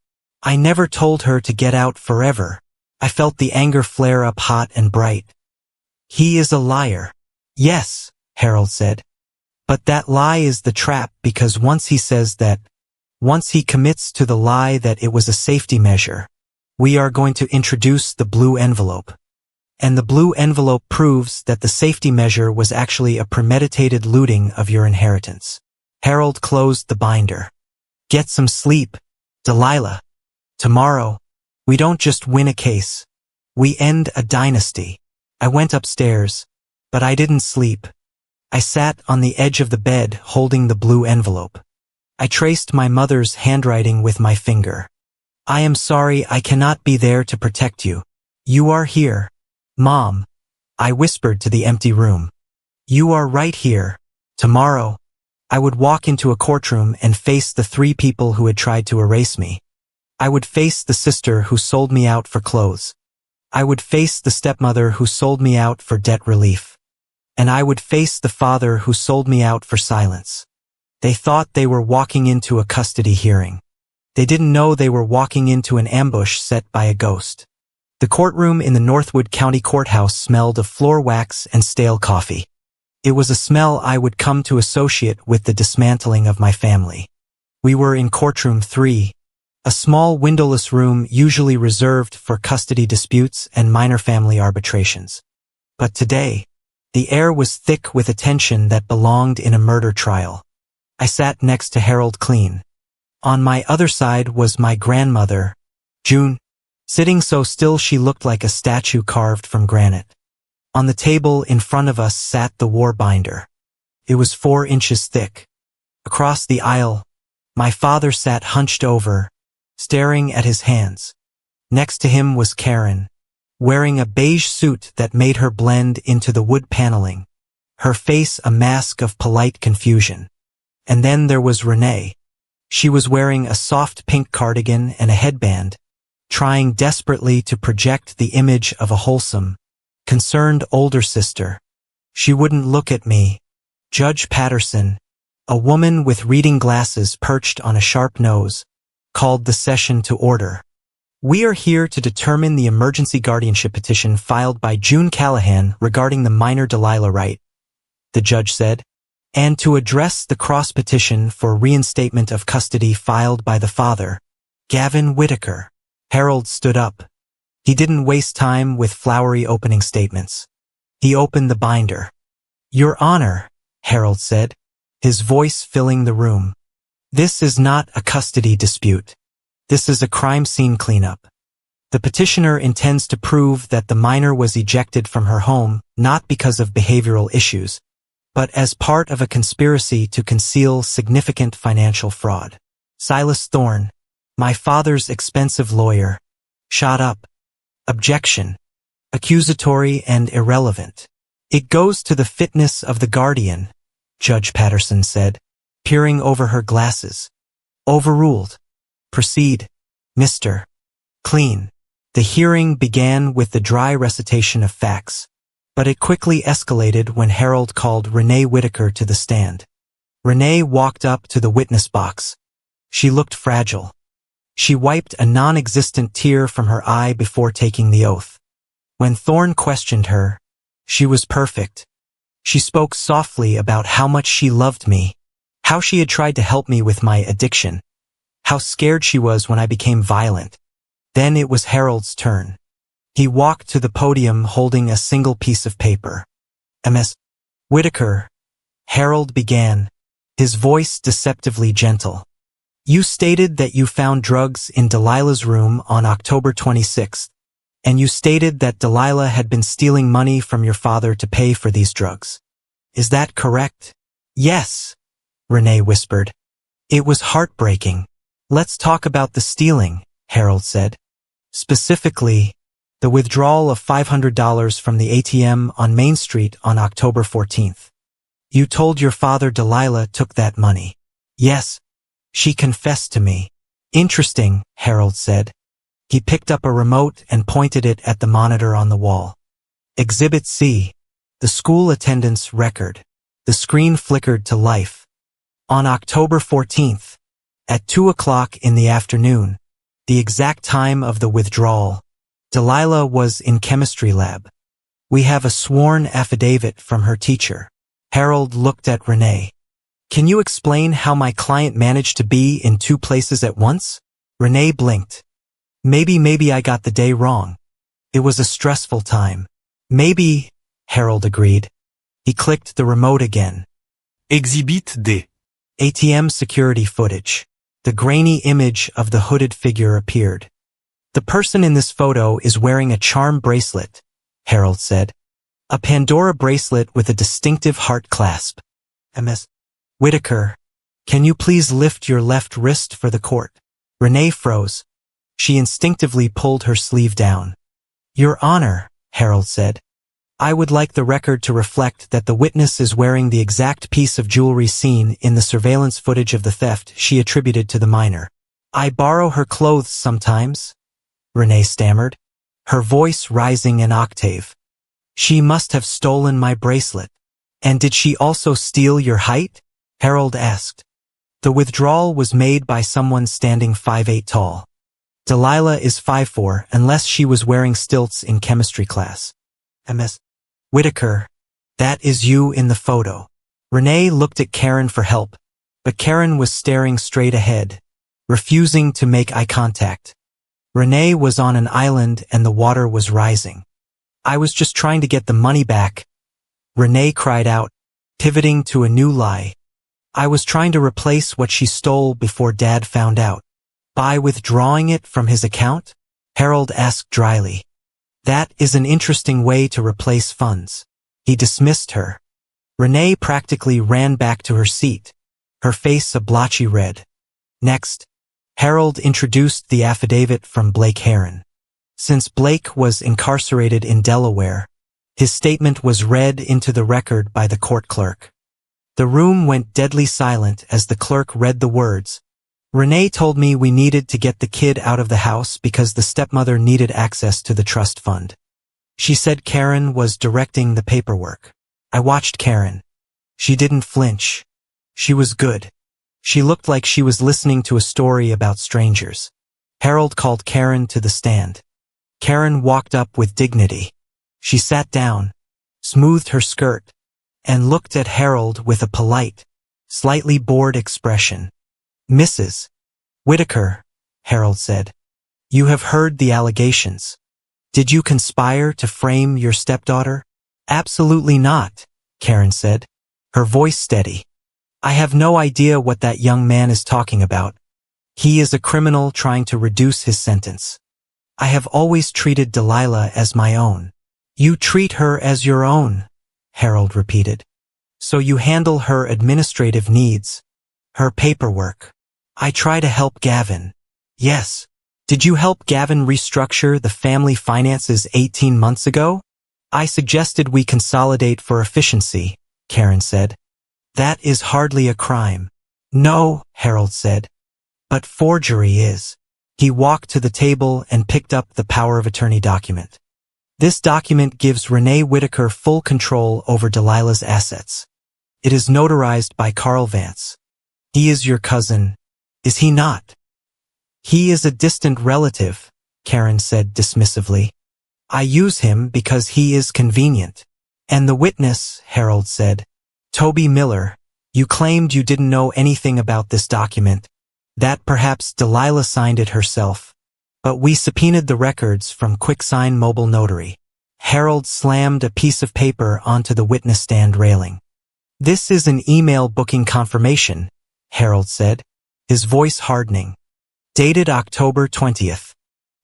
I never told her to get out forever. I felt the anger flare up hot and bright. He is a liar. Yes, Harold said. But that lie is the trap, because once he says that, once he commits to the lie that it was a safety measure, we are going to introduce the blue envelope. And the blue envelope proves that the safety measure was actually a premeditated looting of your inheritance. Harold closed the binder. Get some sleep, Delilah. Tomorrow, we don't just win a case. We end a dynasty. I went upstairs, but I didn't sleep. I sat on the edge of the bed holding the blue envelope. I traced my mother's handwriting with my finger. I am sorry I cannot be there to protect you. You are here, Mom, I whispered to the empty room. You are right here. Tomorrow, I would walk into a courtroom and face the 3 people who had tried to erase me. I would face the sister who sold me out for clothes. I would face the stepmother who sold me out for debt relief. And I would face the father who sold me out for silence. They thought they were walking into a custody hearing. They didn't know they were walking into an ambush set by a ghost. The courtroom in the Northwood County Courthouse smelled of floor wax and stale coffee. It was a smell I would come to associate with the dismantling of my family. We were in courtroom 3, a small windowless room usually reserved for custody disputes and minor family arbitrations. But today, the air was thick with a tension that belonged in a murder trial. I sat next to Harold Clean. On my other side was my grandmother, June, sitting so still she looked like a statue carved from granite. On the table in front of us sat the war binder. It was 4 inches thick. Across the aisle, my father sat hunched over, staring at his hands. Next to him was Karen, wearing a beige suit that made her blend into the wood paneling, her face a mask of polite confusion. And then there was Renee. She was wearing a soft pink cardigan and a headband, trying desperately to project the image of a wholesome, concerned older sister. She wouldn't look at me. Judge Patterson, a woman with reading glasses perched on a sharp nose, called the session to order. We are here to determine the emergency guardianship petition filed by June Callahan regarding the minor Delilah Wright, the judge said. and to address the cross-petition for reinstatement of custody filed by the father, Gavin Whitaker. Harold stood up. He didn't waste time with flowery opening statements. He opened the binder. "Your Honor," Harold said, his voice filling the room. "This is not a custody dispute. This is a crime scene cleanup. The petitioner intends to prove that the minor was ejected from her home not because of behavioral issues, but as part of a conspiracy to conceal significant financial fraud." Silas Thorne, my father's expensive lawyer, shot up. "Objection. Accusatory and irrelevant. It goes to the fitness of the guardian," Judge Patterson said, peering over her glasses. "Overruled. Proceed, Mr. Clean." The hearing began with the dry recitation of facts, but it quickly escalated when Harold called Renee Whitaker to the stand. Renee walked up to the witness box. She looked fragile. She wiped a non-existent tear from her eye before taking the oath. When Thorne questioned her, she was perfect. She spoke softly about how much she loved me, how she had tried to help me with my addiction, how scared she was when I became violent. Then it was Harold's turn. He walked to the podium holding a single piece of paper. "Ms. Whitaker," Harold began, his voice deceptively gentle. "You stated that you found drugs in Delilah's room on October 26th, and you stated that Delilah had been stealing money from your father to pay for these drugs. Is that correct?" "Yes," Renee whispered. "It was heartbreaking." "Let's talk about the stealing," Harold said. "Specifically, the withdrawal of $500 from the ATM on Main Street on October 14th. You told your father Delilah took that money." "Yes. She confessed to me." "Interesting," Harold said. He picked up a remote and pointed it at the monitor on the wall. "Exhibit C, the school attendance record." The screen flickered to life. On October 14th, at 2 o'clock in the afternoon, the exact time of the withdrawal, Delilah was in chemistry lab. "We have a sworn affidavit from her teacher." Harold looked at Renee. "Can you explain how my client managed to be in two places at once?" Renee blinked. Maybe I got the day wrong. It was a stressful time." "Maybe," Harold agreed. He clicked the remote again. Exhibit D. ATM security footage. The grainy image of the hooded figure appeared. "The person in this photo is wearing a charm bracelet," Harold said. "A Pandora bracelet with a distinctive heart clasp." "Ms. Whitaker, can you please lift your left wrist for the court?" Renee froze. She instinctively pulled her sleeve down. "Your Honor," Harold said, "I would like the record to reflect that the witness is wearing the exact piece of jewelry seen in the surveillance footage of the theft she attributed to the minor." "I borrow her clothes sometimes," Renee stammered, her voice rising an octave. "She must have stolen my bracelet." "And did she also steal your height?" Harold asked. "The withdrawal was made by someone standing 5'8" tall. Delilah is 5'4" unless she was wearing stilts in chemistry class." "Ms. Whitaker, that is you in the photo." Renee looked at Karen for help, but Karen was staring straight ahead, refusing to make eye contact. Renee was on an island and the water was rising. "I was just trying to get the money back," Renee cried out, pivoting to a new lie. "I was trying to replace what she stole before Dad found out." "By withdrawing it from his account?" Harold asked dryly. "That is an interesting way to replace funds." He dismissed her. Renee practically ran back to her seat, her face a blotchy red. Next, Harold introduced the affidavit from Blake Heron. Since Blake was incarcerated in Delaware, his statement was read into the record by the court clerk. The room went deadly silent as the clerk read the words. "Renee told me we needed to get the kid out of the house because the stepmother needed access to the trust fund. She said Karen was directing the paperwork. I watched Karen. She didn't flinch. She was good. She looked like she was listening to a story about strangers." Harold called Karen to the stand. Karen walked up with dignity. She sat down, smoothed her skirt, and looked at Harold with a polite, slightly bored expression. "Mrs. Whitaker," Harold said, "you have heard the allegations. Did you conspire to frame your stepdaughter?" "Absolutely not," Karen said, her voice steady. "I have no idea what that young man is talking about. He is a criminal trying to reduce his sentence. I have always treated Delilah as my own." "You treat her as your own," Harold repeated. "So you handle her administrative needs, her paperwork." "I try to help Gavin." "Yes. Did you help Gavin restructure the family finances 18 months ago?" "I suggested we consolidate for efficiency," Karen said. "That is hardly a crime." "No," Harold said, "but forgery is." He walked to the table and picked up the power of attorney document. "This document gives Renee Whitaker full control over Delilah's assets. It is notarized by Carl Vance. He is your cousin, is he not?" "He is a distant relative," Karen said dismissively. "I use him because he is convenient." "And the witness," Harold said. "Toby Miller, you claimed you didn't know anything about this document, that perhaps Delilah signed it herself. But we subpoenaed the records from QuickSign Mobile Notary." Harold slammed a piece of paper onto the witness stand railing. "This is an email booking confirmation," Harold said, his voice hardening. "Dated October 20th.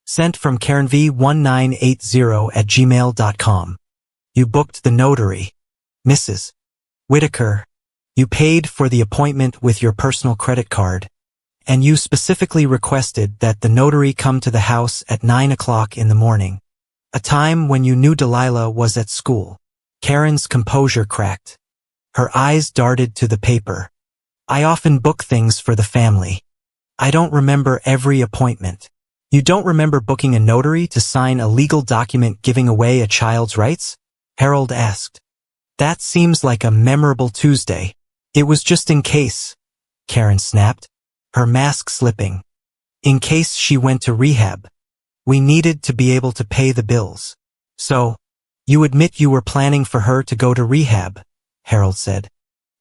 Sent from KarenV1980@gmail.com. You booked the notary. Mrs. Whitaker, you paid for the appointment with your personal credit card, and you specifically requested that the notary come to the house at 9 o'clock in the morning, a time when you knew Delilah was at school." Karen's composure cracked. Her eyes darted to the paper. "I often book things for the family. I don't remember every appointment." "You don't remember booking a notary to sign a legal document giving away a child's rights?" Harold asked. "That seems like a memorable Tuesday." "It was just in case," Karen snapped, her mask slipping. "In case she went to rehab. We needed to be able to pay the bills." "So, you admit you were planning for her to go to rehab," Harold said.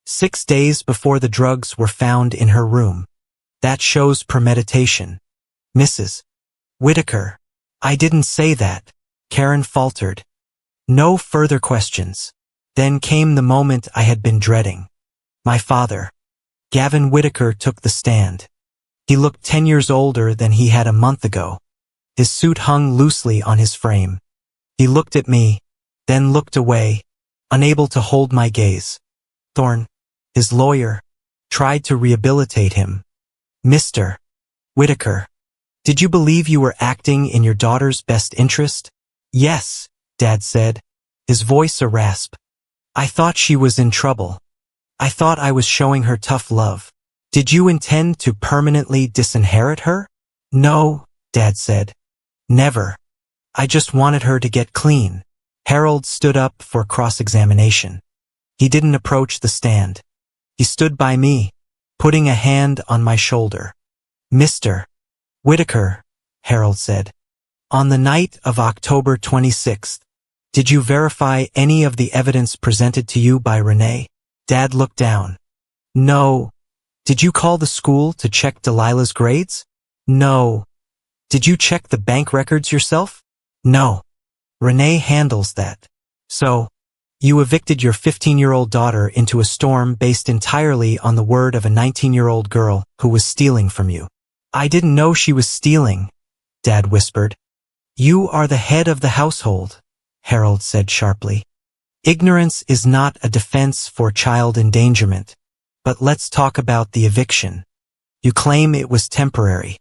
6 days before the drugs were found in her room. "That shows premeditation." "Mrs. Whitaker, I didn't say that," Karen faltered. No further questions. Then came the moment I had been dreading. My father, Gavin Whitaker, took the stand. He looked 10 years older than he had a month ago. His suit hung loosely on his frame. He looked at me, then looked away, unable to hold my gaze. Thorne, his lawyer, tried to rehabilitate him. "Mr. Whitaker, did you believe you were acting in your daughter's best interest?" "Yes," Dad said, his voice a rasp. "I thought she was in trouble. I thought I was showing her tough love." "Did you intend to permanently disinherit her?" "No," Dad said. "Never. I just wanted her to get clean." Harold stood up for cross-examination. He didn't approach the stand. He stood by me, putting a hand on my shoulder. "Mr. Whitaker," Harold said, "on the night of October 26th, did you verify any of the evidence presented to you by Renee?" Dad looked down. "No." "Did you call the school to check Delilah's grades?" "No." "Did you check the bank records yourself?" "No. Renee handles that." "So, you evicted your 15-year-old daughter into a storm based entirely on the word of a 19-year-old girl who was stealing from you." "I didn't know she was stealing," Dad whispered. "You are the head of the household," Harold said sharply. "Ignorance is not a defense for child endangerment. But let's talk about the eviction. You claim it was temporary.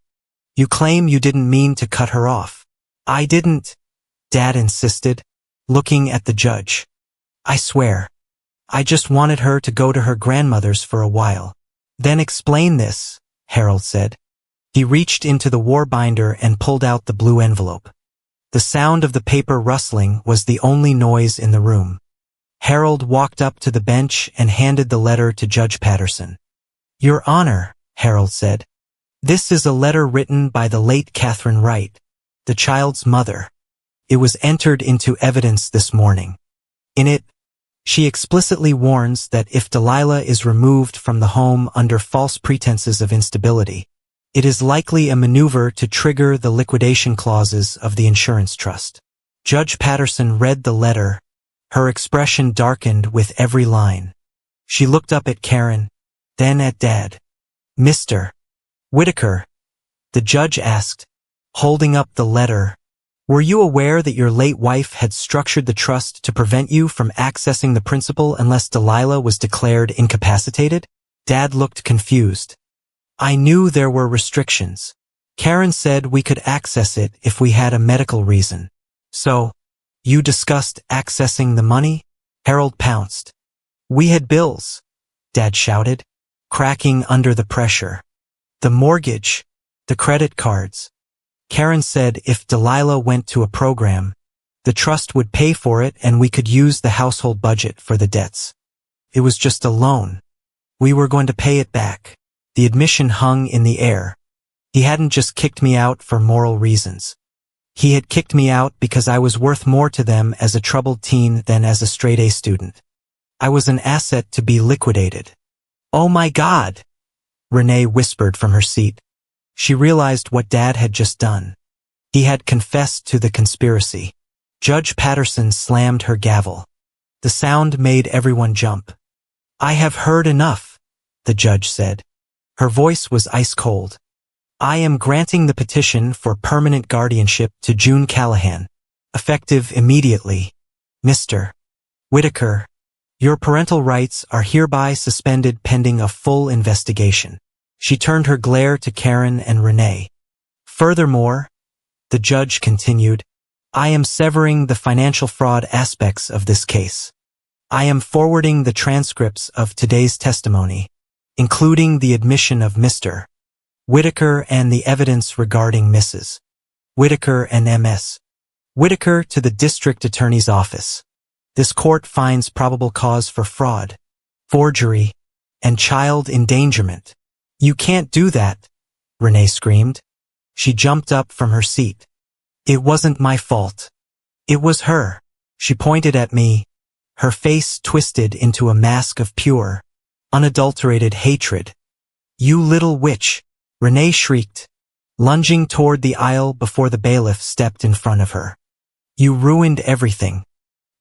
You claim you didn't mean to cut her off." "I didn't," Dad insisted, looking at the judge. "I swear. I just wanted her to go to her grandmother's for a while." "Then explain this," Harold said. He reached into the war binder and pulled out the blue envelope. The sound of the paper rustling was the only noise in the room. Harold walked up to the bench and handed the letter to Judge Patterson. "Your Honor," Harold said, "this is a letter written by the late Catherine Wright, the child's mother. It was entered into evidence this morning. In it, She explicitly warns that if Delilah is removed from the home under false pretenses of instability, it is likely a maneuver to trigger the liquidation clauses of the insurance trust. Judge Patterson read the letter. Her expression darkened with every line. She looked up at Karen, then at Dad. "Mr. Whitaker," the judge asked, holding up the letter, "were you aware that your late wife had structured the trust to prevent you from accessing the principal unless Delilah was declared incapacitated?" Dad looked confused. "I knew there were restrictions. Karen said we could access it if we had a medical reason." "So, you discussed accessing the money?" Harold pounced. "We had bills," Dad shouted, cracking under the pressure. "The mortgage, the credit cards." Karen said if Delilah went to a program, the trust would pay for it and we could use the household budget for the debts. It was just a loan. We were going to pay it back. The admission hung in the air. He hadn't just kicked me out for moral reasons. He had kicked me out because I was worth more to them as a troubled teen than as a straight-A student. I was an asset to be liquidated. "Oh my God!" Renee whispered from her seat. She realized what Dad had just done. He had confessed to the conspiracy. Judge Patterson slammed her gavel. The sound made everyone jump. "I have heard enough," the judge said. Her voice was ice-cold. "I am granting the petition for permanent guardianship to June Callahan, effective immediately. Mr. Whitaker, your parental rights are hereby suspended pending a full investigation." She turned her glare to Karen and Renee. "Furthermore," the judge continued, "I am severing the financial fraud aspects of this case. I am forwarding the transcripts of today's testimony, including the admission of Mr. Whitaker and the evidence regarding Mrs. Whitaker and Ms. Whitaker to the district attorney's office. This court finds probable cause for fraud, forgery, and child endangerment." "You can't do that," Renee screamed. She jumped up from her seat. "It wasn't my fault. It was her." She pointed at me, her face twisted into a mask of pure, unadulterated hatred. "You little witch," Renee shrieked, lunging toward the aisle before the bailiff stepped in front of her. "You ruined everything.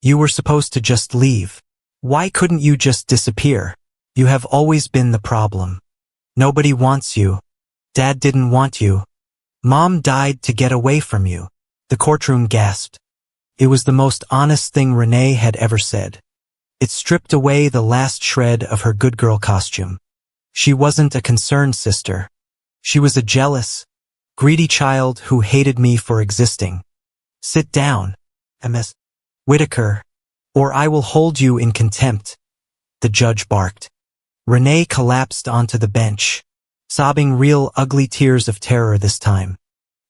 You were supposed to just leave. Why couldn't you just disappear? You have always been the problem. Nobody wants you. Dad didn't want you. Mom died to get away from you." The courtroom gasped. It was the most honest thing Renee had ever said. It stripped away the last shred of her good girl costume. She wasn't a concerned sister. She was a jealous, greedy child who hated me for existing. "Sit down, Ms. Whitaker, or I will hold you in contempt," the judge barked. Renee collapsed onto the bench, sobbing real ugly tears of terror this time.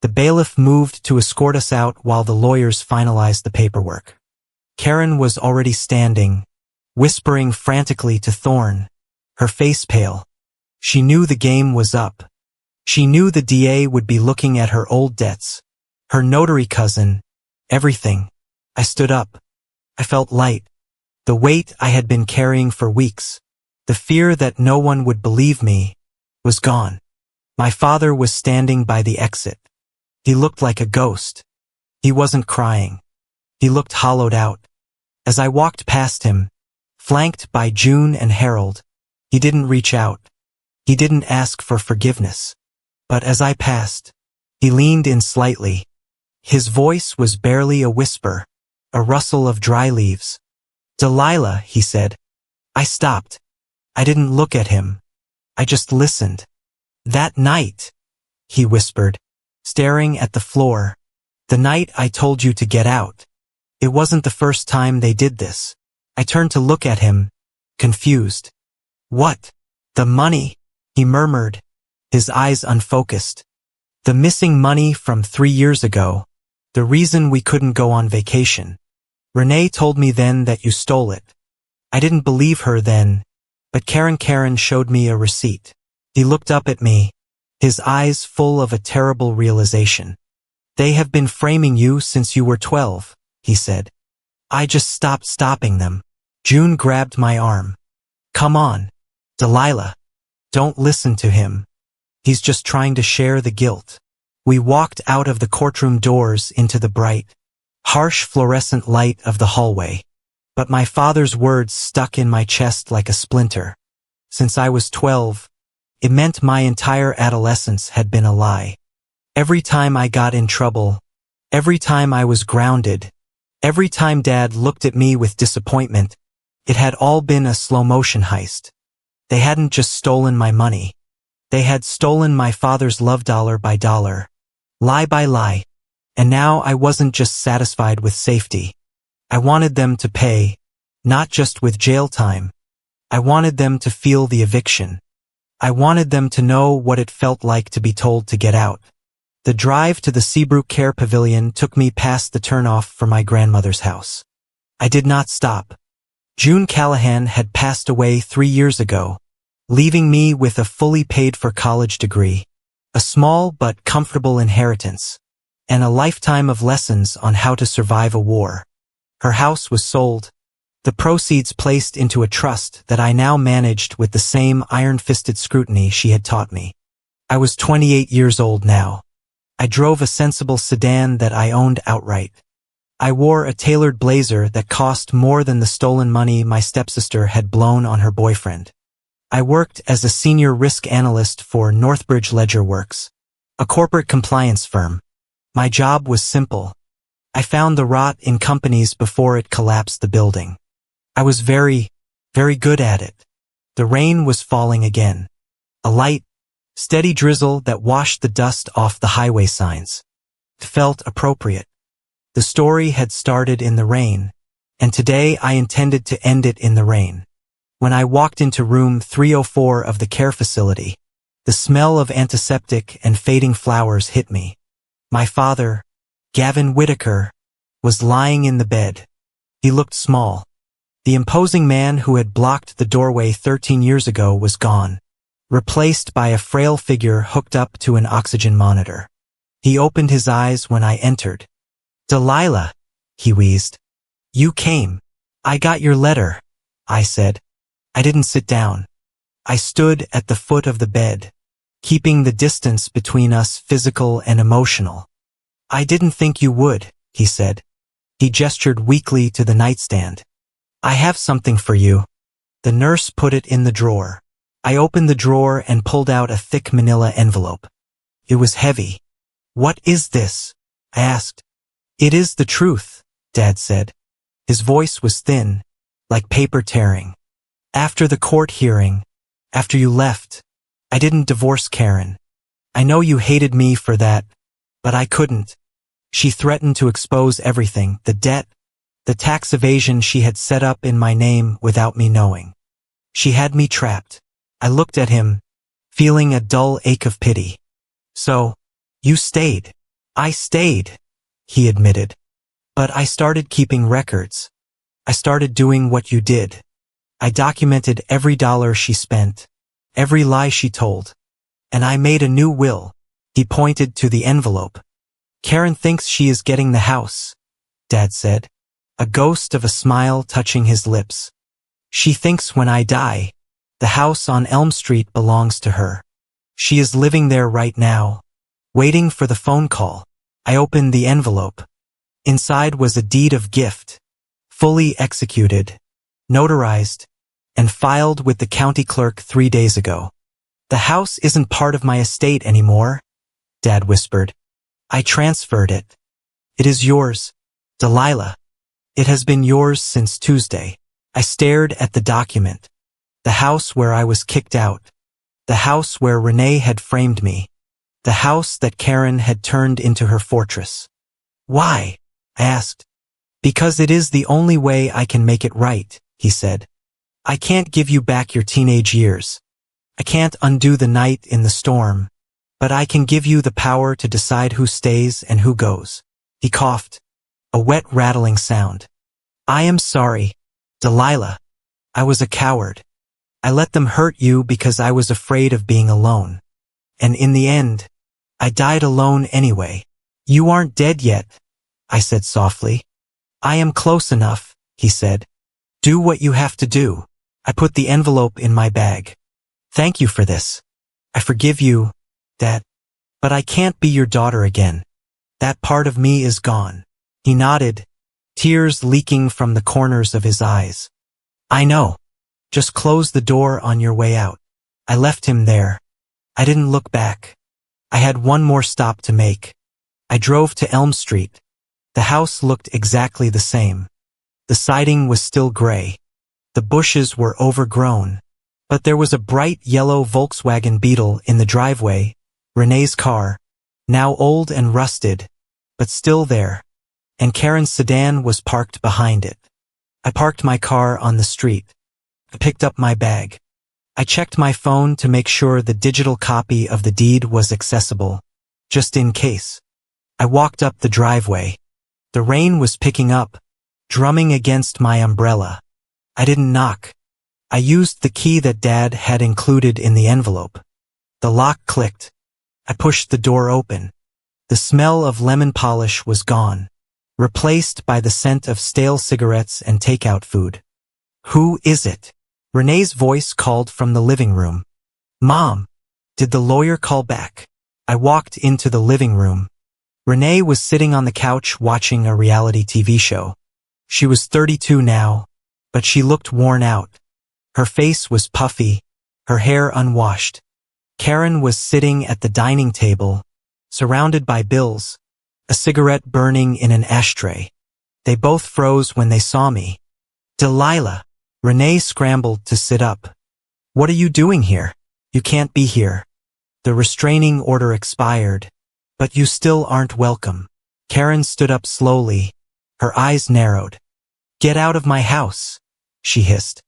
The bailiff moved to escort us out while the lawyers finalized the paperwork. Karen was already standing, whispering frantically to Thorne, her face pale. She knew the game was up. She knew the DA would be looking at her old debts, her notary cousin, everything. I stood up. I felt light. The weight I had been carrying for weeks, the fear that no one would believe me, was gone. My father was standing by the exit. He looked like a ghost. He wasn't crying. He looked hollowed out. As I walked past him, flanked by June and Harold, he didn't reach out. He didn't ask for forgiveness. But as I passed, he leaned in slightly. His voice was barely a whisper, a rustle of dry leaves. "Delilah," he said. I stopped. I didn't look at him. I just listened. "That night," he whispered, staring at the floor. "The night I told you to get out. It wasn't the first time they did this." I turned to look at him, confused. "What? The money?" he murmured, his eyes unfocused. "The missing money from 3 years ago. The reason we couldn't go on vacation. Renee told me then that you stole it. I didn't believe her then, but Karen showed me a receipt." He looked up at me, his eyes full of a terrible realization. "They have been framing you since you were 12, he said. I just stopped stopping them." June grabbed my arm. Come on, Delilah. Don't listen to him. He's just trying to share the guilt. We walked out of the courtroom doors into the bright, harsh fluorescent light of the hallway. But my father's words stuck in my chest like a splinter. Since I was 12, it meant my entire adolescence had been a lie. Every time I got in trouble, every time I was grounded, every time Dad looked at me with disappointment, it had all been a slow-motion heist. They hadn't just stolen my money. They had stolen my father's love dollar by dollar, lie by lie. And now I wasn't just satisfied with safety. I wanted them to pay, not just with jail time. I wanted them to feel the eviction. I wanted them to know what it felt like to be told to get out. The drive to the Seabrook Care Pavilion took me past the turnoff for my grandmother's house. I did not stop. June Callahan had passed away 3 years ago, leaving me with a fully paid-for college degree, a small but comfortable inheritance, and a lifetime of lessons on how to survive a war. Her house was sold, the proceeds placed into a trust that I now managed with the same iron-fisted scrutiny she had taught me. I was 28 years old now. I drove a sensible sedan that I owned outright. I wore a tailored blazer that cost more than the stolen money my stepsister had blown on her boyfriend. I worked as a senior risk analyst for Northbridge Ledger Works, a corporate compliance firm. My job was simple. I found the rot in companies before it collapsed the building. I was very good at it. The rain was falling again. A light, steady drizzle that washed the dust off the highway signs. It felt appropriate. The story had started in the rain, and today I intended to end it in the rain. When I walked into room 304 of the care facility, the smell of antiseptic and fading flowers hit me. My father, Gavin Whitaker, was lying in the bed. He looked small. The imposing man who had blocked the doorway 13 years ago was gone, replaced by a frail figure hooked up to an oxygen monitor. He opened his eyes when I entered. Delilah, he wheezed. You came. I got your letter, I said. I didn't sit down. I stood at the foot of the bed, keeping the distance between us physical and emotional. I didn't think you would, he said. He gestured weakly to the nightstand. I have something for you. The nurse put it in the drawer. I opened the drawer and pulled out a thick manila envelope. It was heavy. What is this? I asked. It is the truth, Dad said. His voice was thin, like paper tearing. After the court hearing, after you left, I didn't divorce Karen. I know you hated me for that, but I couldn't. She threatened to expose everything, the debt, the tax evasion she had set up in my name without me knowing. She had me trapped. I looked at him, feeling a dull ache of pity. So, you stayed. I stayed, he admitted. But I started keeping records. I started doing what you did. I documented every dollar she spent, every lie she told. And I made a new will. He pointed to the envelope. Karen thinks she is getting the house, Dad said, a ghost of a smile touching his lips. She thinks when I die, the house on Elm Street belongs to her. She is living there right now, waiting for the phone call. I opened the envelope. Inside was a deed of gift, fully executed, notarized, and filed with the county clerk 3 days ago. The house isn't part of my estate anymore, Dad whispered. I transferred it. It is yours, Delilah. It has been yours since Tuesday. I stared at the document. The house where I was kicked out. The house where Renee had framed me. The house that Karen had turned into her fortress. Why? I asked. Because it is the only way I can make it right, he said. I can't give you back your teenage years. I can't undo the night in the storm. But I can give you the power to decide who stays and who goes. He coughed. A wet rattling sound. I am sorry, Delilah. I was a coward. I let them hurt you because I was afraid of being alone. And in the end, I died alone anyway. You aren't dead yet, I said softly. I am close enough, he said. Do what you have to do. I put the envelope in my bag. Thank you for this. I forgive you, Dad. But I can't be your daughter again. That part of me is gone. He nodded, tears leaking from the corners of his eyes. I know. Just close the door on your way out. I left him there. I didn't look back. I had one more stop to make. I drove to Elm Street. The house looked exactly the same. The siding was still gray. The bushes were overgrown. But there was a bright yellow Volkswagen Beetle in the driveway, Renee's car, now old and rusted, but still there, and Karen's sedan was parked behind it. I parked my car on the street. I picked up my bag. I checked my phone to make sure the digital copy of the deed was accessible, just in case. I walked up the driveway. The rain was picking up, drumming against my umbrella. I didn't knock. I used the key that Dad had included in the envelope. The lock clicked. I pushed the door open. The smell of lemon polish was gone, replaced by the scent of stale cigarettes and takeout food. Who is it? Renee's voice called from the living room. Mom, did the lawyer call back? I walked into the living room. Renee was sitting on the couch watching a reality TV show. She was 32 now, but she looked worn out. Her face was puffy, her hair unwashed. Karen was sitting at the dining table, surrounded by bills, a cigarette burning in an ashtray. They both froze when they saw me. Delilah. Renee scrambled to sit up. What are you doing here? You can't be here. The restraining order expired, but you still aren't welcome. Karen stood up slowly, her eyes narrowed. Get out of my house, she hissed.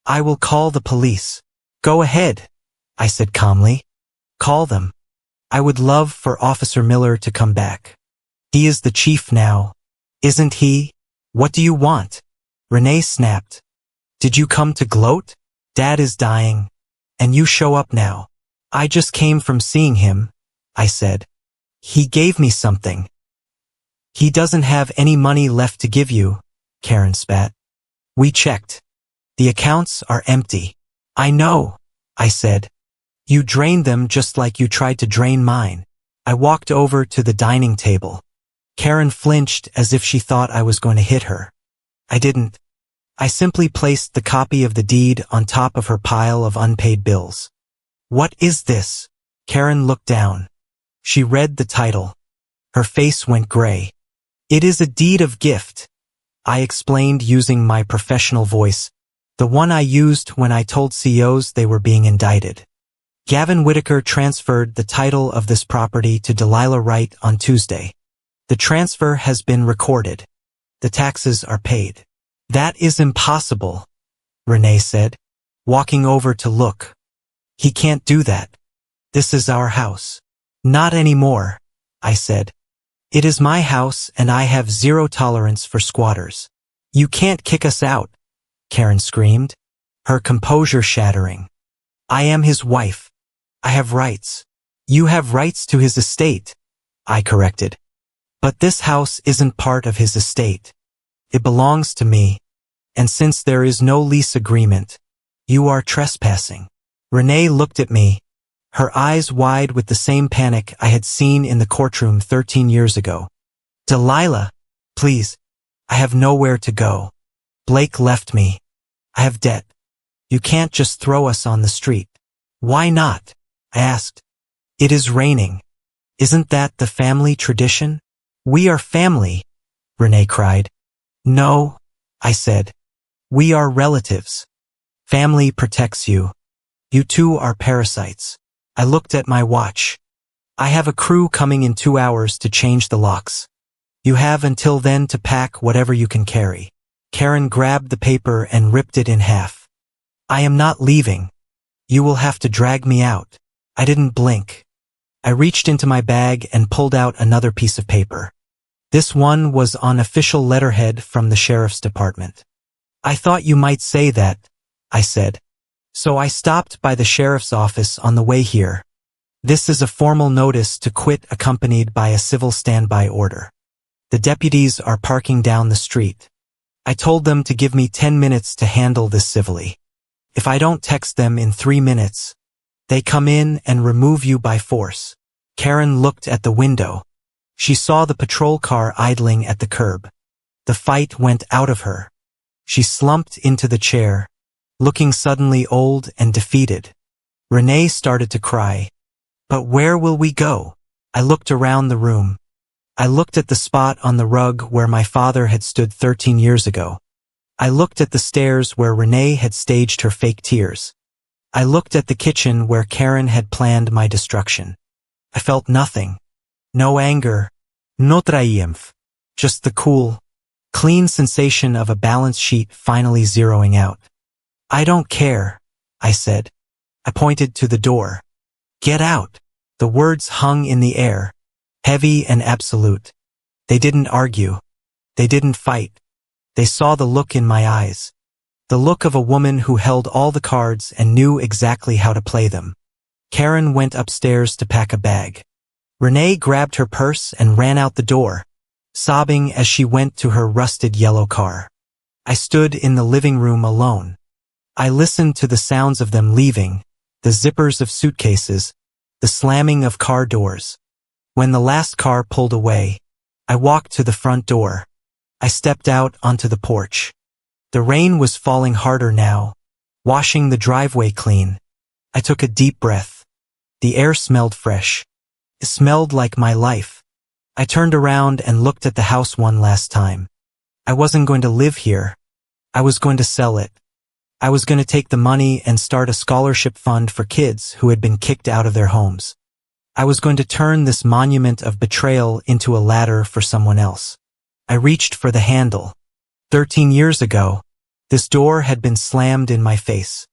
I will call the police. Go ahead, I said calmly. Call them. I would love for Officer Miller to come back. He is the chief now, isn't he? What do you want? Renee snapped. Did you come to gloat? Dad is dying, and you show up now. I just came from seeing him, I said. He gave me something. He doesn't have any money left to give you, Karen spat. We checked. The accounts are empty. I know, I said. You drained them just like you tried to drain mine. I walked over to the dining table. Karen flinched as if she thought I was going to hit her. I didn't. I simply placed the copy of the deed on top of her pile of unpaid bills. What is this? Karen looked down. She read the title. Her face went gray. It is a deed of gift, I explained using my professional voice, the one I used when I told CEOs they were being indicted. Gavin Whitaker transferred the title of this property to Delilah Wright on Tuesday. The transfer has been recorded. The taxes are paid. That is impossible, Renee said, walking over to look. He can't do that. This is our house. Not anymore, I said. It is my house and I have zero tolerance for squatters. You can't kick us out, Karen screamed, her composure shattering. I am his wife. I have rights. You have rights to his estate, I corrected. But this house isn't part of his estate. It belongs to me, and since there is no lease agreement, you are trespassing. Renee looked at me, her eyes wide with the same panic I had seen in the courtroom 13 years ago. Delilah, please, I have nowhere to go. Blake left me. I have debt. You can't just throw us on the street. Why not? I asked. It is raining. Isn't that the family tradition? We are family, Renee cried. No, I said. We are relatives. Family protects you. You two are parasites. I looked at my watch. I have a crew coming in 2 hours to change the locks. You have until then to pack whatever you can carry. Karen grabbed the paper and ripped it in half. I am not leaving. You will have to drag me out. I didn't blink. I reached into my bag and pulled out another piece of paper. This one was on official letterhead from the sheriff's department. I thought you might say that, I said. So I stopped by the sheriff's office on the way here. This is a formal notice to quit accompanied by a civil standby order. The deputies are parking down the street. I told them to give me 10 minutes to handle this civilly. If I don't text them in 3 minutes, they come in and remove you by force. Karen looked at the window. She saw the patrol car idling at the curb. The fight went out of her. She slumped into the chair, looking suddenly old and defeated. Renee started to cry. But where will we go? I looked around the room. I looked at the spot on the rug where my father had stood 13 years ago. I looked at the stairs where Renee had staged her fake tears. I looked at the kitchen where Karen had planned my destruction. I felt nothing. No anger. No triumph. Just the cool, clean sensation of a balance sheet finally zeroing out. I don't care, I said. I pointed to the door. Get out. The words hung in the air, heavy and absolute. They didn't argue. They didn't fight. They saw the look in my eyes. The look of a woman who held all the cards and knew exactly how to play them. Karen went upstairs to pack a bag. Renee grabbed her purse and ran out the door, sobbing as she went to her rusted yellow car. I stood in the living room alone. I listened to the sounds of them leaving, the zippers of suitcases, the slamming of car doors. When the last car pulled away, I walked to the front door. I stepped out onto the porch. The rain was falling harder now, washing the driveway clean. I took a deep breath. The air smelled fresh. It smelled like my life. I turned around and looked at the house one last time. I wasn't going to live here. I was going to sell it. I was going to take the money and start a scholarship fund for kids who had been kicked out of their homes. I was going to turn this monument of betrayal into a ladder for someone else. I reached for the handle. 13 years ago, this door had been slammed in my face.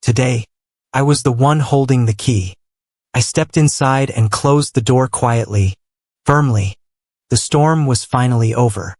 Today, I was the one holding the key. I stepped inside and closed the door quietly, firmly. The storm was finally over.